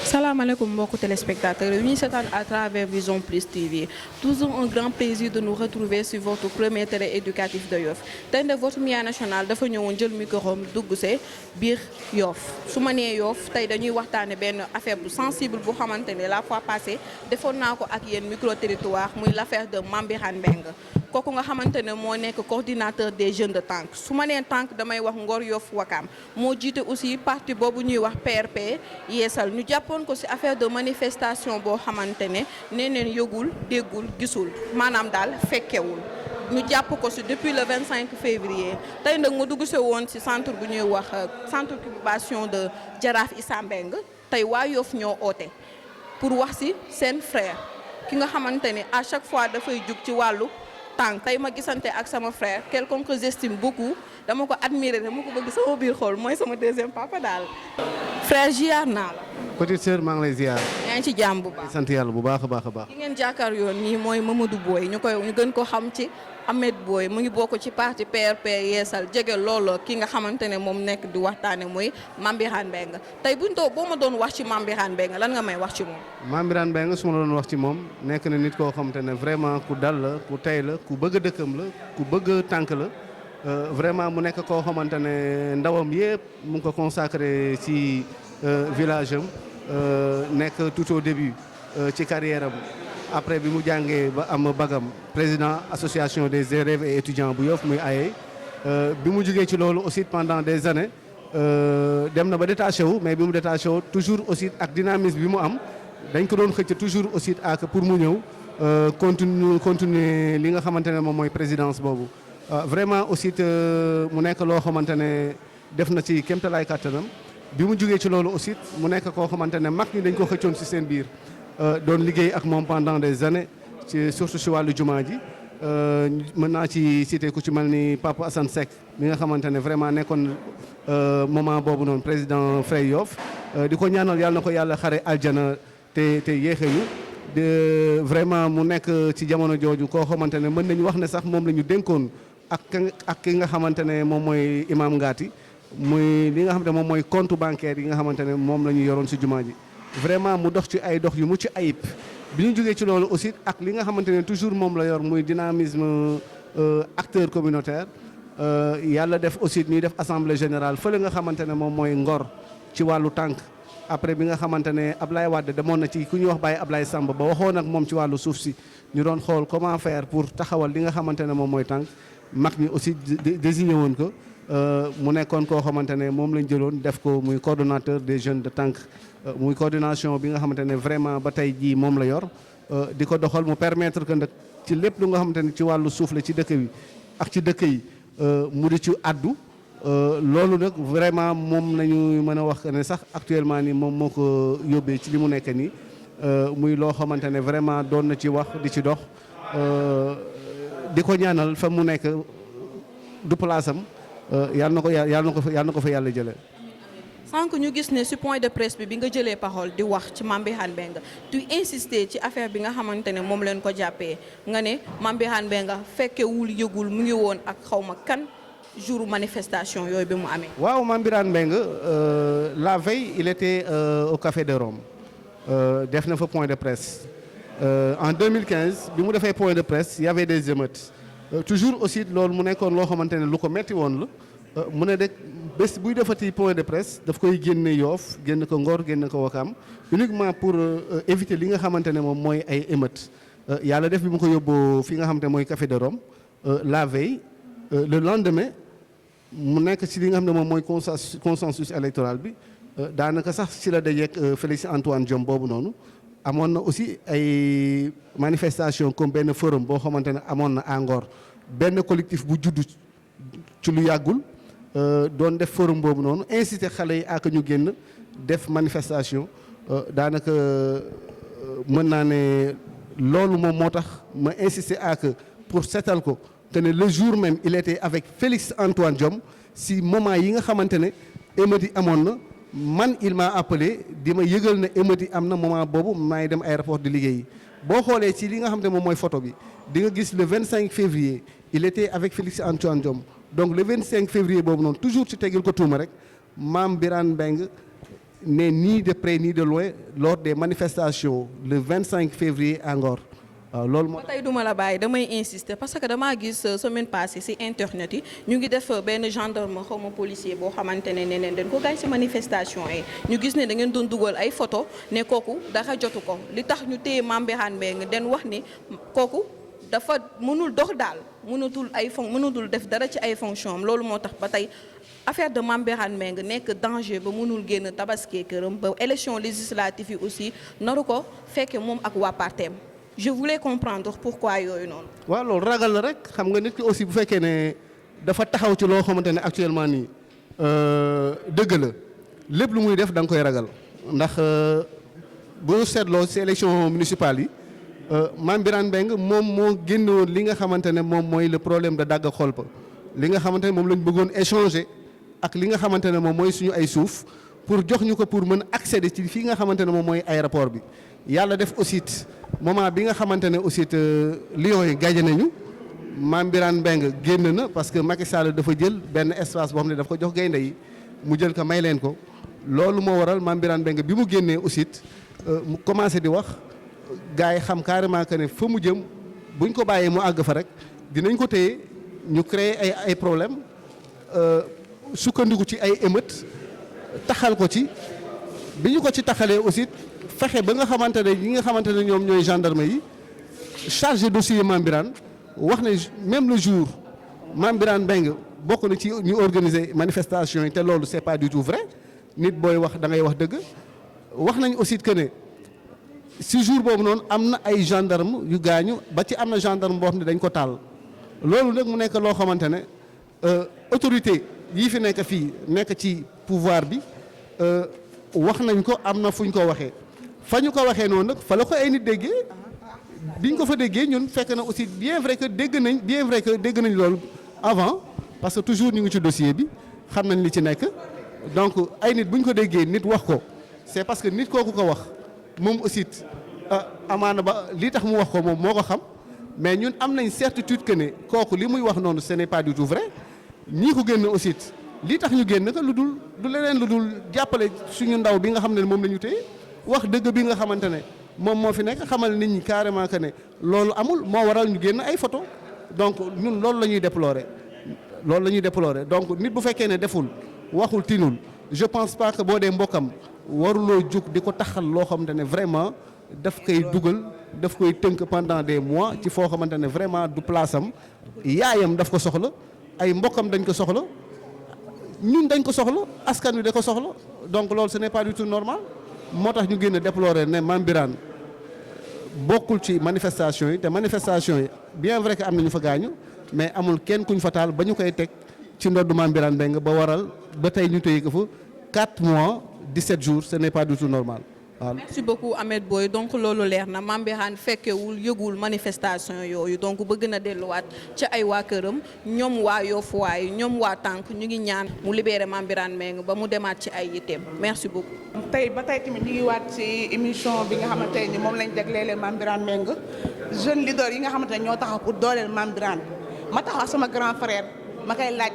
Salaamaaleykum mbokku téléspectateurs yi ñuy seetaan à travers Vision Plus TV toujours un grand plaisir de nous retrouver sur votre premier télé éducatif de Yoff tey nag votre Mia National dafa ñëwoon jël micro dugg see biir Yoff su ma nee Yoff tey dañuy waxtaane benn affaire bu sensible bu xamante ne la fois passée defoon naa ko ak yéen micro territoire muy l'affaire de Mame Birane Mbengue kooku nga xamante ne moo nekk coordinateur des jeunes de Tànk su ma nee Tànk damay wax Ngor Yoff Wakam moo jiite aussi parti boobu ñuy wax PRP yeesal ñu jàppoon ko ci affaire de manifestation boo xamante ne nee neen yëgul déggul gisul maanaam daal fekkewul ñu jàpp ko ci depuis le 25 février tey nag ma dugg see woon ci centre bu ñuy wax centre d'occupation de Jaraaf Issa Mbengue tey waa Yoff ñoo oote pour wax ci seen frère ki nga xamante ne à chaque fois dafay jug ci wàllu Tànk tey ma gisante ak sama frère quelqu'un que j'estime beaucoup dama ko admirer dama ko bëgg sama biir xool mooy sama deuxième papa daal frère ziar naa la. petite sœur maa ngi lay ziar. yaa ngi ci jàmm bu baax sant yàlla bu baax a baax a baax. ki ngeen jàkkaar yoon nii mooy Mamadou Boye ñu gën ko xam ci Ahmed Boye mu ngi bokk ci parti PRP yeesal jege loolu ki nga xamante ne moom nekk di waxtaane mooy Mame Birane Mbengue tey boo ma doon wax ci Mame Birane Mbengue lan nga may wax ci moom. Mame Birane Mbengue su ma doon wax ci moom nekk na nit koo xamante ne vraiment ku dal la ku tey la ku bëgg dëkkam la ku bëgg Tànk la vraiment mu nekk koo xamante ne ndawam yëpp mu ngi ko consacré ci village am nekk tout au début ci carrière am après bi mu jàngee ba am bagam président association des élèves et étudiants bu Yoff muy AE bi mu jugee ci loolu aussi pendant des années dem na ba détaché wu mais bi mu détaché wu toujours aussi ak dynamisme bi mu am dañ ko doon xëcc toujours aussi ak pour mu ñëw continuer li nga xamante ne moom mooy présidence boobu vraiment aussi mu nekk loo xamante ne def na ci kéemtalaay kàttanam bi mu jugee ci loolu aussi mu nekk koo xamante ne mag ñi dañ ko xëccoon ci seen biir doon liggéey ak moom pendant des années ci surtout ci wàllu jumaa ji mën naa ci citer ku ci mel ni Papa Assane Seck mi nga xamante ne vraiment nekkoon moment boobu noonu président Frey Yoff di ko ñaanal yàlla na ko yàlla xare aljana te yéexeñu de vraiment mu nekk ci jamono jooju koo xamante ne mën nañu wax ne sax moom la ñu dénkoon ak ki nga xamante ne moom mooy imam Ngati muy li nga xam ne moom mooy compte bancaire yi nga xamante ne moom la ñu yoroon ci jumaa ji vraiment mu dox ci ay dox yu mucc ayib bi ñu jógee ci loolu aussi ak li nga xamante ne toujours moom la yor muy dynamisme acteur communautaire yàlla def aussi ñuy def assemblée générale fële nga xamante ne moom mooy Ngor ci wàllu Tànk après bi nga xamante ne Ablaye Wade demoon na ci ku ñuy wax Baye Ablaye Samb ba waxoon ak moom ci wàllu suuf si ñu doon xool comment faire pour taxawal li nga xamante ne moom mooy Tànk mag ñi aussi désigné woon ko mu nekkoon koo xamante ne moom lañ jëloon def ko muy coordonnateur des jeunes de Tànk muy coordination bi nga xamante ne vraiment ba tey jii moom la yor di ko doxal mu permettre que nag ci lépp lu nga xamante ne ci wàllu suuf la ci dëkk bi ak ci dëkk yi mu di ci addu loolu nag vraiment moom nañu mën a wax ne sax actuellement ni moom moo ko yóbbee ci li mu nekk nii muy loo xamante ne vraiment doon na ci wax di ci dox di ko ñaanal fa mu nekk du place am yàlla na ko fa yàlla jëlee. sànq ñu gis ne ci point de presse bi nga jëlee parole di wax ci Mame Birane Mbengue tu insister ci affaire bi nga xamante ne moom leen ko jàppee nga ne Mame Birane Mbengue fekkewul yëgul mu ngi woon ak xawma kan jour manifestation yooyu bi mu amee. waaw Mame Birane Mbengue la veille il était au Café de Rome def na fa point de presse en 2015 bi mu defee point de presse il y avait des émeutes toujours aussi loolu mu nekkoon loo xamante ne lu ko metti woon la mu ne rek bés buy defati point de presse daf koy génne Yoff génn ko Ngor génn ko Wakam uniquement pour éviter li nga xamante ne moom mooy ay émeutes yàlla def bi mu ko yóbbu fi nga xamante ne mooy Café de Rome la veille le lendemain mu nekk ci li nga xam ne moom mooy consensus électoral bi daanaka sax ci la dajeek Félix Antoine Diome boobu noonu amoon na aussi ay manifestation comme benn forum boo xamante ne amoon na à Ngor benn collectif bu judd ci lu yàggul doon def forum boobu noonu inciter xale yi ak ñu génn def manifestation daanaka mën naa ne loolu moom moo tax ma insister ak pour seetal ko que ne le jour même il était avec Félix Antoine Diome si moment yi nga xamante ne émeute yi amoon na man il m'a appelé di ma yëgal ne émeute yi am na moment boobu maa ngi dem aéroport di liggéeyi boo xoolee ci li nga xamante ne moom mooy photo bi di nga gis le 25 février il était avec Félix Antoine Diome donc le 25 février boobu noonu toujours ci tegil ko tuuma rek Mame Birane Mbengue n'est ni de près ni de loin lors des manifestations le 25 février à Ngor waaw loolu moo. tey duma la bàyyi damay insister parce que damaa gis semaine passée ci internet yi ñu ngi def benn gendarme xaw ma policier boo xamante ne neneen dañ ko gaañ ci manifestation yi ñu gis ne da ngeen doon dugal ay photo ne kooku dara jotu ko li tax ñu téye Mame Birane Mbengue den wax ni kooku dafa mënul dox daal mënatul def dara ci ay fonction am loolu moo tax ba tey affaire de Mame Birane Mbengue nekk danger ba mënul génn tabaski këram ba élection législative yi aussi naru ko fekke moom ak waa parteem je voulais comprendre pourquoi yooyu noonu. waaw loolu ragal la rek xam nga nit ki aussi bu fekkee ne dafa taxaw ci loo xamante ne actuellement nii dëgg la lépp lu muy def da nga koy ragal ndax bu ñu seetloo ci élection municipale yi Mame Birane Mbengue moom moo génnoon li nga xamante ne moom mooy le problème de dagg xolpa li nga xamante ne moom lañ bëggoon échanger ak li nga xamante ne moom mooy suñu ay suuf pour jox ñu ko pour mën accéder ci fii nga xamante ne moom mooy aéroport bi yàlla def aussi moment bi nga xamante ne aussi Lions yi gagné nañu Mame Birane Mbengue génn na parce que Macky Sall dafa jël benn espace boo xam ne daf ko jox gaynde yi mu jël ko may leen ko loolu moo waral Mame Birane Mbengue bi mu génnee aussi mu commencé di wax gars yi xam carrément que ne fa mu jëm buñ ko bàyyee mu àgg fa rek dinañ ko téye ñu créer ay problème sukkandiku ci ay émeute taxal ko ci bi ñu ko ci taxalee aussi fexe ba nga xamante ne ñi nga xamante ne ñoom ñooy gendarme yi chargé dossier Mame Birane wax ne même le jour Mame Birane Mbengue bokk na ci ñu organiser manifestation yi te loolu c'est pas du tout vrai nit booy wax da ngay wax dëgg wax nañ aussi que ne si jour boobu noonu am na ay gendarme yu gaañu ba ci am na gendarme boo xam ne dañ ko taal loolu nag mu nekk loo xamante ne autorité yii fi nekk fii nekk ci pouvoir bi wax nañ ko am na fu ñu ko waxee fa ñu ko waxee noonu nag fa la ko ay nit déggee biñ ko fa déggee ñun fekk na aussi bien vrai que dégg nañ loolu avant parce que toujours ñu ngi ci dossier bi xam nañ li ci nekk donc ay nit bu ñu ko déggee nit wax ko c'est parce que nit kooku ko wax moom aussi amaana ba li tax mu wax ko moom moo ko xam mais ñun am nañ certitude que ne kooku li muy wax noonu ce n'est pas du tout vrai ñii ko génn aussi li tax ñu génn ko lu du leneen lu dul jàppale suñu ndaw bi nga xam ne moom la ñu téye wax dëgg bi nga xamante ne moom moo fi nekk xamal nit ñi carrément que ne loolu amul moo waral ñu génn ay photo donc ñun loolu la ñuy déplorer donc nit bu fekkee ne deful waxul tinul je pense pas que boo dee mbokkam waruloo jug di ko taxal loo xamante ne vraiment daf koy dugal daf koy tënk pendant des mois ci foo xamante ne vraiment du place am yaayam daf ko soxla ay mbokkam dañ ko soxla ñun dañ ko soxla askan wi da ko soxla donc loolu ce n'est pas du tout normal moo tax ñu génn déplorer ne Mame Birane bokkul ci manifestation yi te manifestation yi bien vrai que am na ñu fa gaañu mais amul kenn kuñ fa taal ba ñu koy teg ci ndoddu Mame Birane Mbengue ba waral ba tey ñu téye ko fa 4 mois 17 jours ce n'est pas du tout normal waaw. merci beaucoup Ahmed Boye donc loolu leer na Mame Birane fekkewul yëgul manifestation yooyu donc bëgg na delluwaat ci ay waa këram ñoom waa Yoff waay ñoom waa tànk ñu ngi ñaan mu libéré Mame Birane Mbengue ba mu demaat ci ay yitteem merci beaucoup. tey ba tey tamit ñu ngi waat ci émission bi nga xamante ni moom lañ jagleele Mame Birane Mbengue jeune leader yi nga xamante ne ñoo taxaw pour dooleel Mame Birane ma taxaw sama grand frère ma koy laaj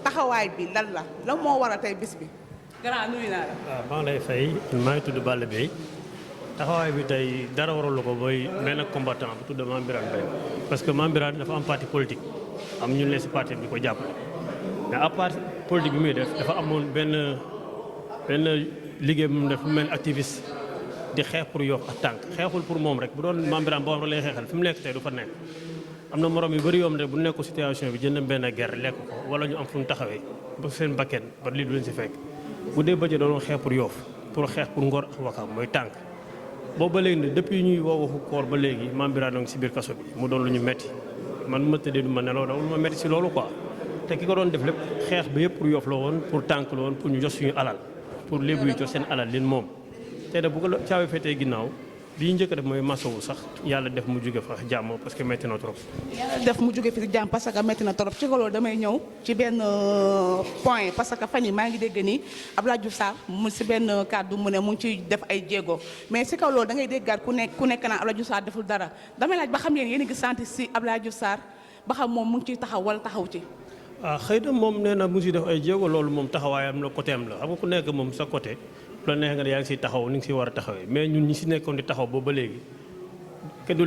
taxawaay bi lan la moo war a tey bis bi. grand nuyu naa la. waaw maa ngi lay fay maa ngi tudd Balla Beye taxawaay bi tey dara waralu ko mooy benn combattant bu tudd Mame Birane Mbengue parce que Mame Birane dafa am parti politique am ñu ne si parti bi ko jàppale mais à part politique bi muy def dafa amoon benn liggéey bu mu def mu mel activiste di xeex pour Yoff ak tànk xeexul pour moom rek bu doon Mame Birane boo xam ne lay xeexal fi mu nekk tey du fa nekk am na morom yu bëri yoom rek bu nekk situation bi jënd benn guerre lekk ko wala ñu am fu ñu taxawee ba seen bakken ba lii du leen si fekk bu dee bëccëg doon xeex pour Yoff pour xeex pour Ngor ak Wakam mooy tànk boobu ba léegi ne depuis ñuy woo waxu koor ba léegi Mame Birane ngi si biir kaso bi mu doon lu ñu metti man ma tëddee du ma nelaw daw lu ma metti si loolu quoi te ki ko doon def lépp xeex bi yëpp pour Yoff la woon pour tànk la woon pour ñu jox suñu alal pour lébu yi jox seen alal leen moom te da bu ko caabi féetee ginnaaw li ñu njëkk a def mooy masawu sax yàlla def mu jóge fa jàmm parce que métti na trop. yàlla def mu jóge fi jàmm parce que métti na trop ci loolu damay ñëw ci benn point parce que fan yi maa ngi dégg ni Abdoulaye Diouf Sarr mu si benn kàddu mu ne mu ngi ciy def ay jéego mais si kaw loolu da ngay déggaat ku nekk naa Abdoulaye Diouf Sarr deful dara damay laaj ba xam yéen a ngi sant si Abdoulaye Diouf Sarr ba xam moom mu ngi ciy taxaw wala taxaw ci. xëy na moom nee na mu ngi def ay jéego loolu moom taxawaayam la côté am la xam nga ku nekk moom sa côté. la neex nga ne yaa ngi siy taxaw ni nga si war a taxawee mais ñun ñi si nekkoon di taxaw boobu ba léegi kenn du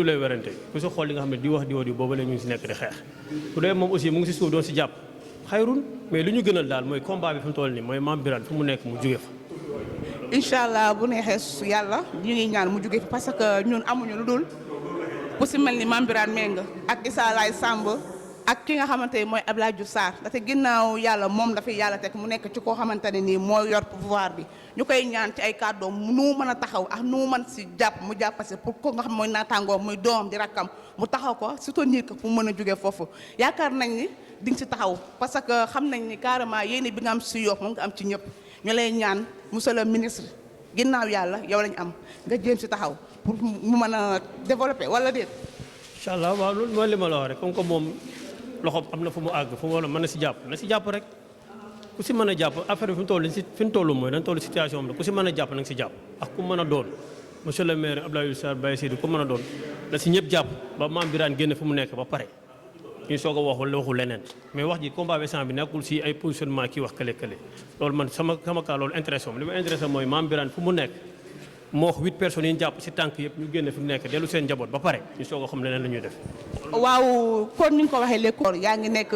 leen werante ku si xool li nga xam ne di wax boobu ba léegi ñu ngi si nekk di xeex bu dee moom aussi mu ngi si suuf doon si jàpp xayrun mais li ñu gënal daal mooy combat bi fi mu toll nii mooy Mame Birane fu mu nekk mu jóge fa. incha allah bu neexee yàlla ñu ngi ñaan mu jóge fa parce que ñun amuñu lu dul ku si mel ni Mame Birane Mbengue ak Issa Laye Samb ak ki nga xamante ne mooy Abdoulaye Diouf Sarr ndaxte ginnaaw yàlla moom dafay yàlla teg mu nekk ci koo xamante ne nii moo yor pouvoir bi ñu koy ñaan ci ay kàddoom nu mën a taxaw ak nu mën si jàpp mu jàppase pour ko nga xam mooy naataangoom muy doomam di rakkam mu taxaw ko soutenir ko fu mu mën a jógee foofu yaakaar nañ ni di nga si taxaw parce que xam nañ ni carrément yéene bi nga am si Yoff moom nga am ci ñëpp ñu lay ñaan monsieur le ministre ginnaaw yàlla yow lañ am nga jéem si taxaw pour mu mën a développer wala déet. incha allah waaw loolu mooy li ma la wax rek comme que moom loxoom am na fu mu àgg fu mu war a mën na si jàpp rek ku si mën a jàpp affaire bi fi mu toll mooy dañ toll situation am la ku si mën a jàpp na nga si jàpp ak ku mën a doon monsieur le maire Abdoulaye Diouf Sarr Baye Seydou ku mën a doon na si ñëpp jàpp ba Mame Birane génn fu mu nekk ba pare ñu soog a waxu leneen mais wax ji combat bi bi nekkul si ay positionnement kii wax kële loolu man sama kaa loolu intéressé li ma intéressé mooy Mame Birane fu mu nekk moo wax 8 personnes yi ñu jàpp si tànk yëpp ñu génn fi mu nekk dellu seen njaboot ba pare ñu soog a xam leneen la ñuy def. waaw kon ni nga ko waxee léegi yaa ngi nekk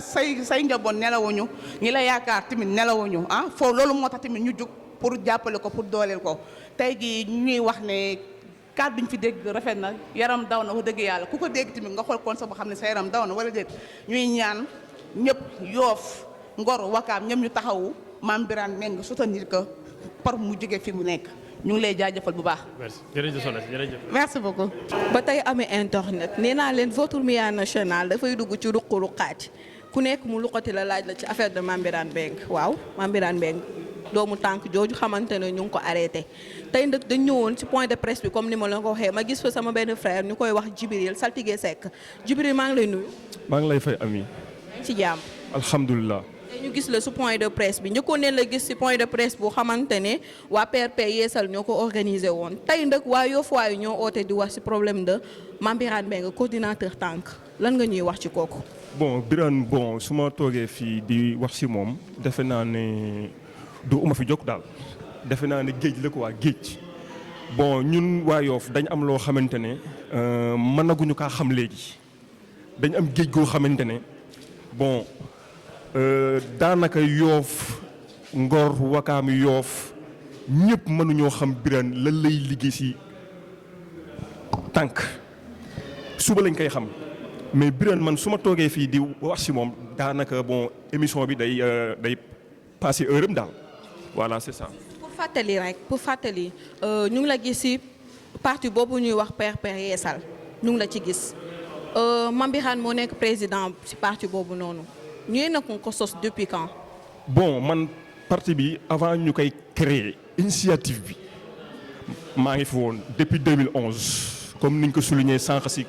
say njaboot nelawuñu ñi la yaakaar tamit nelawuñu foofu loolu moo tax tamit ñu jug pour jàppale ko pour dooleel ko tey jii ñuy wax ne kàddu ñu fi dégg rafet na yaram daw na wax dëgg yàlla ku ko dégg tamit nga xool kon sax boo xam ne sa yaram daw na wala déet ñuy ñaan ñëpp Yoff Ngor Wakaam ñëpp ñu taxawu Mame Birane Mbengue soutenir ko par mu jóge fi mu nekk ñu ngi lay jaajëfal bu baax. merci jërëjëf Soxna si jërëjëf. merci beaucoup. ba tey amee internet nee naa leen votre média national dafay dugg ci ruq-ruqaat ku nekk mu luqati la laaj la ci affaire de Mame Birane Mbengue waaw Mame Birane Mbengue doomu tànk jooju xamante ne ñu ngi ko arrêté tey nag dañ ñëwoon ci point de presse bi comme ni ma la ko waxee ma gis fa sama benn frère ñu koy wax Djibril Saltigué Seck Djibril maa ngi lay nuyu. maa ngi lay fay ami. ci jàmm. alhamdulilah. ñu gis la su point de presse bi njëkkoon ne la gis si point de presse bu xamante ne waa PRP Yeesal ñoo ko organisé woon tey nag waa Yoff waayu ñoo oote di wax si problème de Mame Birane Mbengue coordinateur tànk lan nga ñuy wax ci kooku. bon Birane bon su ma toogee fii di wax si moom defe naa ne du uma fi jóg daal defe naa ne géej la ko waa géej bon ñun waa Yoff dañ am loo xamante ne mënaguñu kaa xam léegi dañ am géej goo xamante ne bon. daanaka Yoff Ngor Wakaam Yoff ñëpp mënuñoo xam Birane lan lay liggéey ci tànk suba lañ koy xam mais Birane man su ma toogee fii di wax ci moom daanaka bon émission bi day passé heure am daal voilà c'est ça. pour fàttali ñu ngi la gis ci parti boobu ñuy wax PRP Yeesal ñu ngi la ci gis Mame Birane moo nekk président ci parti boobu noonu. ñuy na ko sos depuis quand. bon man parti bi avant ñu koy créer initiative bi maa ngi fi woon depuis 2011 comme niñ ko souligné sànq ci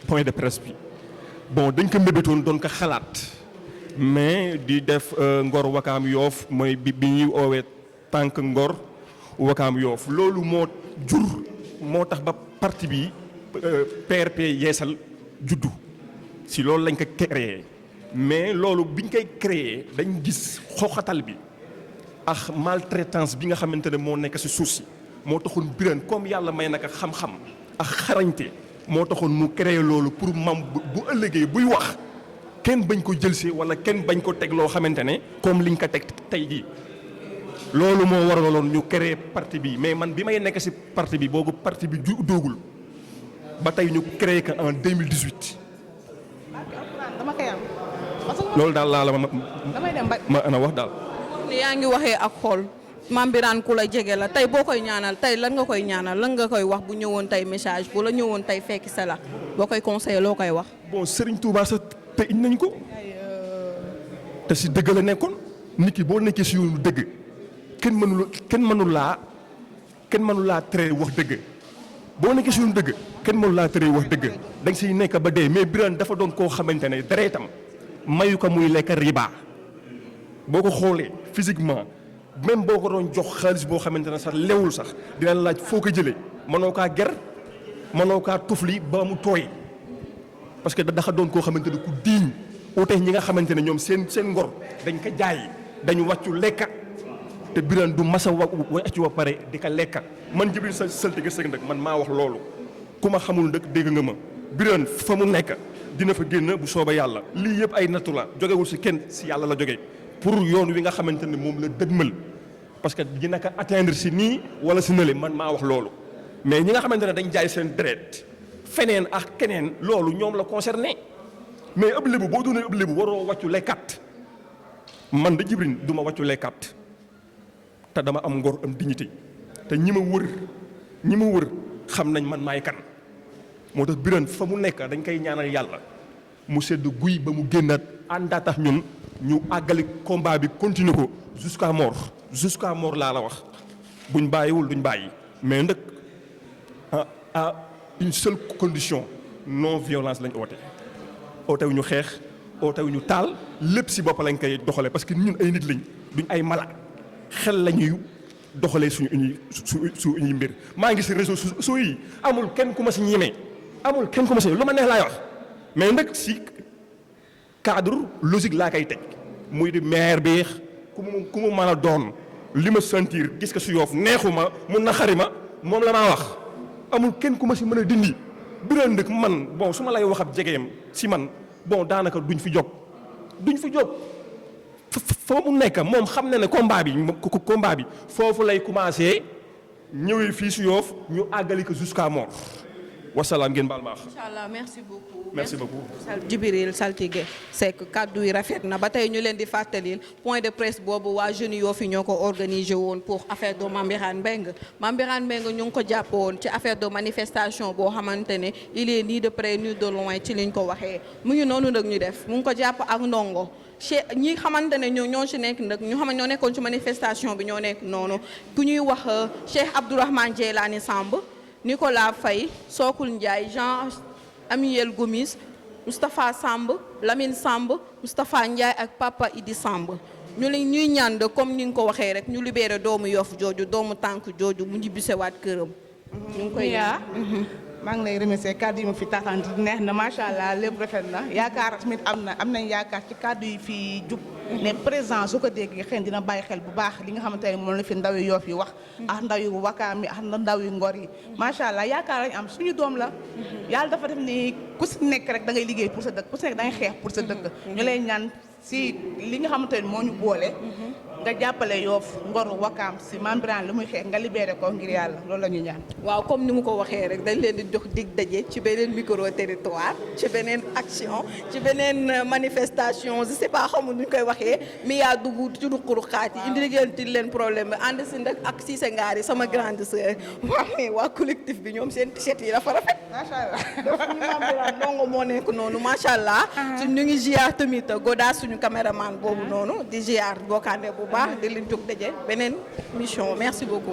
point de presse bi bon dañ ko mbébétoon doon ko xalaat mais di def Ngor Wakaam Yoff mooy bi ñuy oowee tànk Ngor Wakaam Yoff loolu moo tax ba parti bi PRP Yeesal juddu ci loolu lañ ko créé. mais loolu biñ koy créer dañ gis xoxatal bi ak maltraitance bi nga xamante ne moo nekk ci suuf si moo taxoon Birane comme yàlla may naka xam-xam ak xarañte moo taxoon mu créer loolu pour mam bu ëllëgee buy wax kenn bañ ko jëlsi walla kenn bañ ko teg loo xamante ne comme liñ ko teg tey jii loolu moo waraloon ñu créer parti bi mais man bi may nekk ci parti bi boobu parti bi ju doogul ba tey ñu créer ko en 2018 dama koy am. loolu daal laa la ma ana wax daal. yaa ngi waxee ak xol Mame Birane ku la jege la tey boo koy ñaanal tey lan nga koy ñaanal lan nga koy wax bu ñëwoon tey message bu la ñëwoon tey fekki sa la boo koy conseillé loo koy wax. bon Serigne Touba sax te indi nañ ko te si dëgg la nekkoon nit ki boo nekkee si yoonu dëgg kenn mënul laa tere wax dëgg boo nekkee si yoonu dëgg kenn mënul laa tere wax dëgg da nga siy nekk ba dee mais Birane dafa doon koo xamante ne deretam mayu ko muy lekk riba boo ko xoolee physiquement même boo ko doon jox xaalis boo xamante ne sax lewul sax dina laaj foo ko jëlee mënoo kaa ger mënoo kaa tufli ba mu tooy parce que dafa doon koo xamante ne ku diiñ ute ñi nga xamante ne ñoom seen ngor dañ ko jaay dañu wàccu lekka te Birane du masa wàccu ba pare di ko lekka man Djibril Saltigué Seck nag man maa wax loolu ku ma xamul nag dégg nga ma Birane fa mu nekk dina fa génn bu sooba yàlla lii yëpp ay nattu la jógewul si kenn si yàlla la jógee pour yoon wi nga xamante ne moom la dëgmal parce que dina ko atteindre si nii wala si nële man maa wax loolu mais ñi nga xamante ne dañ jaay seen deret feneen ak keneen loolu ñoom la concerné mais ëpp lébu boo doonee ëpp lébu waroo wàccu lekkat man de Djibril du ma wàccu lekkat te dama am ngor am dignité te ñi ma wër xam nañ man maay kan moo tax Birane fa mu nekk dañ koy ñaanal yàlla mu sedd guy ba mu génnaat àndaa tax ñun ñu àggali combat bi continuer ko jusqu'à mort laa la wax buñ bàyyiwul duñ bàyyi mais nag à une seule condition non violence lañ ootewu ñu xeex ootewu ñu taal lépp si bopp lañ koy doxalee parce que ñun ay nit lañ duñ ay mala xel la ñuy doxalee suñuy mbir maa ngi si réseaux sociaux yi amul kenn ku ma si ñemee lu ma neex laay wax mais nag si cadre logique laa koy teg muy di maire bi ku mu mën a doon li ma sentir gis ko si Yoff neexuma mu naxari ma moom la maa wax amul kenn ku ma si mën a dindi Birane nag man bon su ma lay wax ab jegeem si man bon daanaka duñ fi jóg fa mu nekk moom xam na ne combat bi foofu lay commencé ñëwee fii si Yoff ñu àggali ko jusqu'à mort wasalaam ngeen baal ma wax. incha allah merci beaucoup. merci beaucoup. Djibril Saltigué Seck kaddu yi rafet na ba tey ñu leen di fàttalil point de presse boobu waa jeunes Yoff yi ñoo ko organisé woon pour affaire de Mame Birane Mbengue ñu ngi ko jàpp woon ci affaire de manifestation boo xamante ne il est ni de près ni de loin ci liñ ko waxee mu ngi noonu nag ñu def mu ngi ko jàpp ak ndongo ñi xamante ne ñoo ci nekk nag ñu xam ñoo nekkoon ci manifestation bi ñoo nekk noonu ku ñuy wax Cheikh Abdourahmane Djeylani Samb Nicolas Faye Sokul Ndiaye Jean Amiel Gomis Moustapha Samb Lamine Samb Moustapha Ndiaye ak Papa Idi Samb ñuy ñaan de comme ni nga ko waxee rek ñu libéré doomu Yoff jooju doomu tànk jooju mu ñibbisewaat këram. ñu ngi koy maa ngi lay remercier kàddu yi ma fi taxanti neex na macha allah lépp rafet na yaakaar tamit am nañ yaakaar ci kàddu yi fi jub ne président su ko déggee xëy dina bàyyi xel bu baax li nga xamante ne moom la fi ndaw yi Yoff yi wax ak ndaw yu Wakaam yi ak ndaw yu Ngor yi macha allah yaakaar lañ am suñu doom la yàlla dafa def ni ku si nekk rek da ngay liggéey pour sa dëkk ku si nekk da ngay xeex pour sa dëkk ñu lay ñaan si li nga xamante ne moo ñu boole nga jàppale Yoff Ngor Wakaam si Mame Birane lu muy xeex nga libéré ko ngir yàlla loolu la ñuy ñaan. waaw comme ni mu ko waxee rek dañ leen di jox dig daje ci beneen micro territoire ci beneen action ci beneen manifestation je sais pas xamul nu ñu koy waxee mi yaa dugg ci ruq-ruqaat yi indi leen problème bi ànd si nag ak Cissé Ngari sama grande sœur waa collectif bi ñoom seen t-shirt yi dafa rafet. macha allah donc ñu Mame Birane ndongo moo nekk noonu macha allah. ñu ngi ziar tamit Goda suñu caméraman boobu noonu di ziar bokkaande bu baax di leen jóg daje beneen mission merci beaucoup.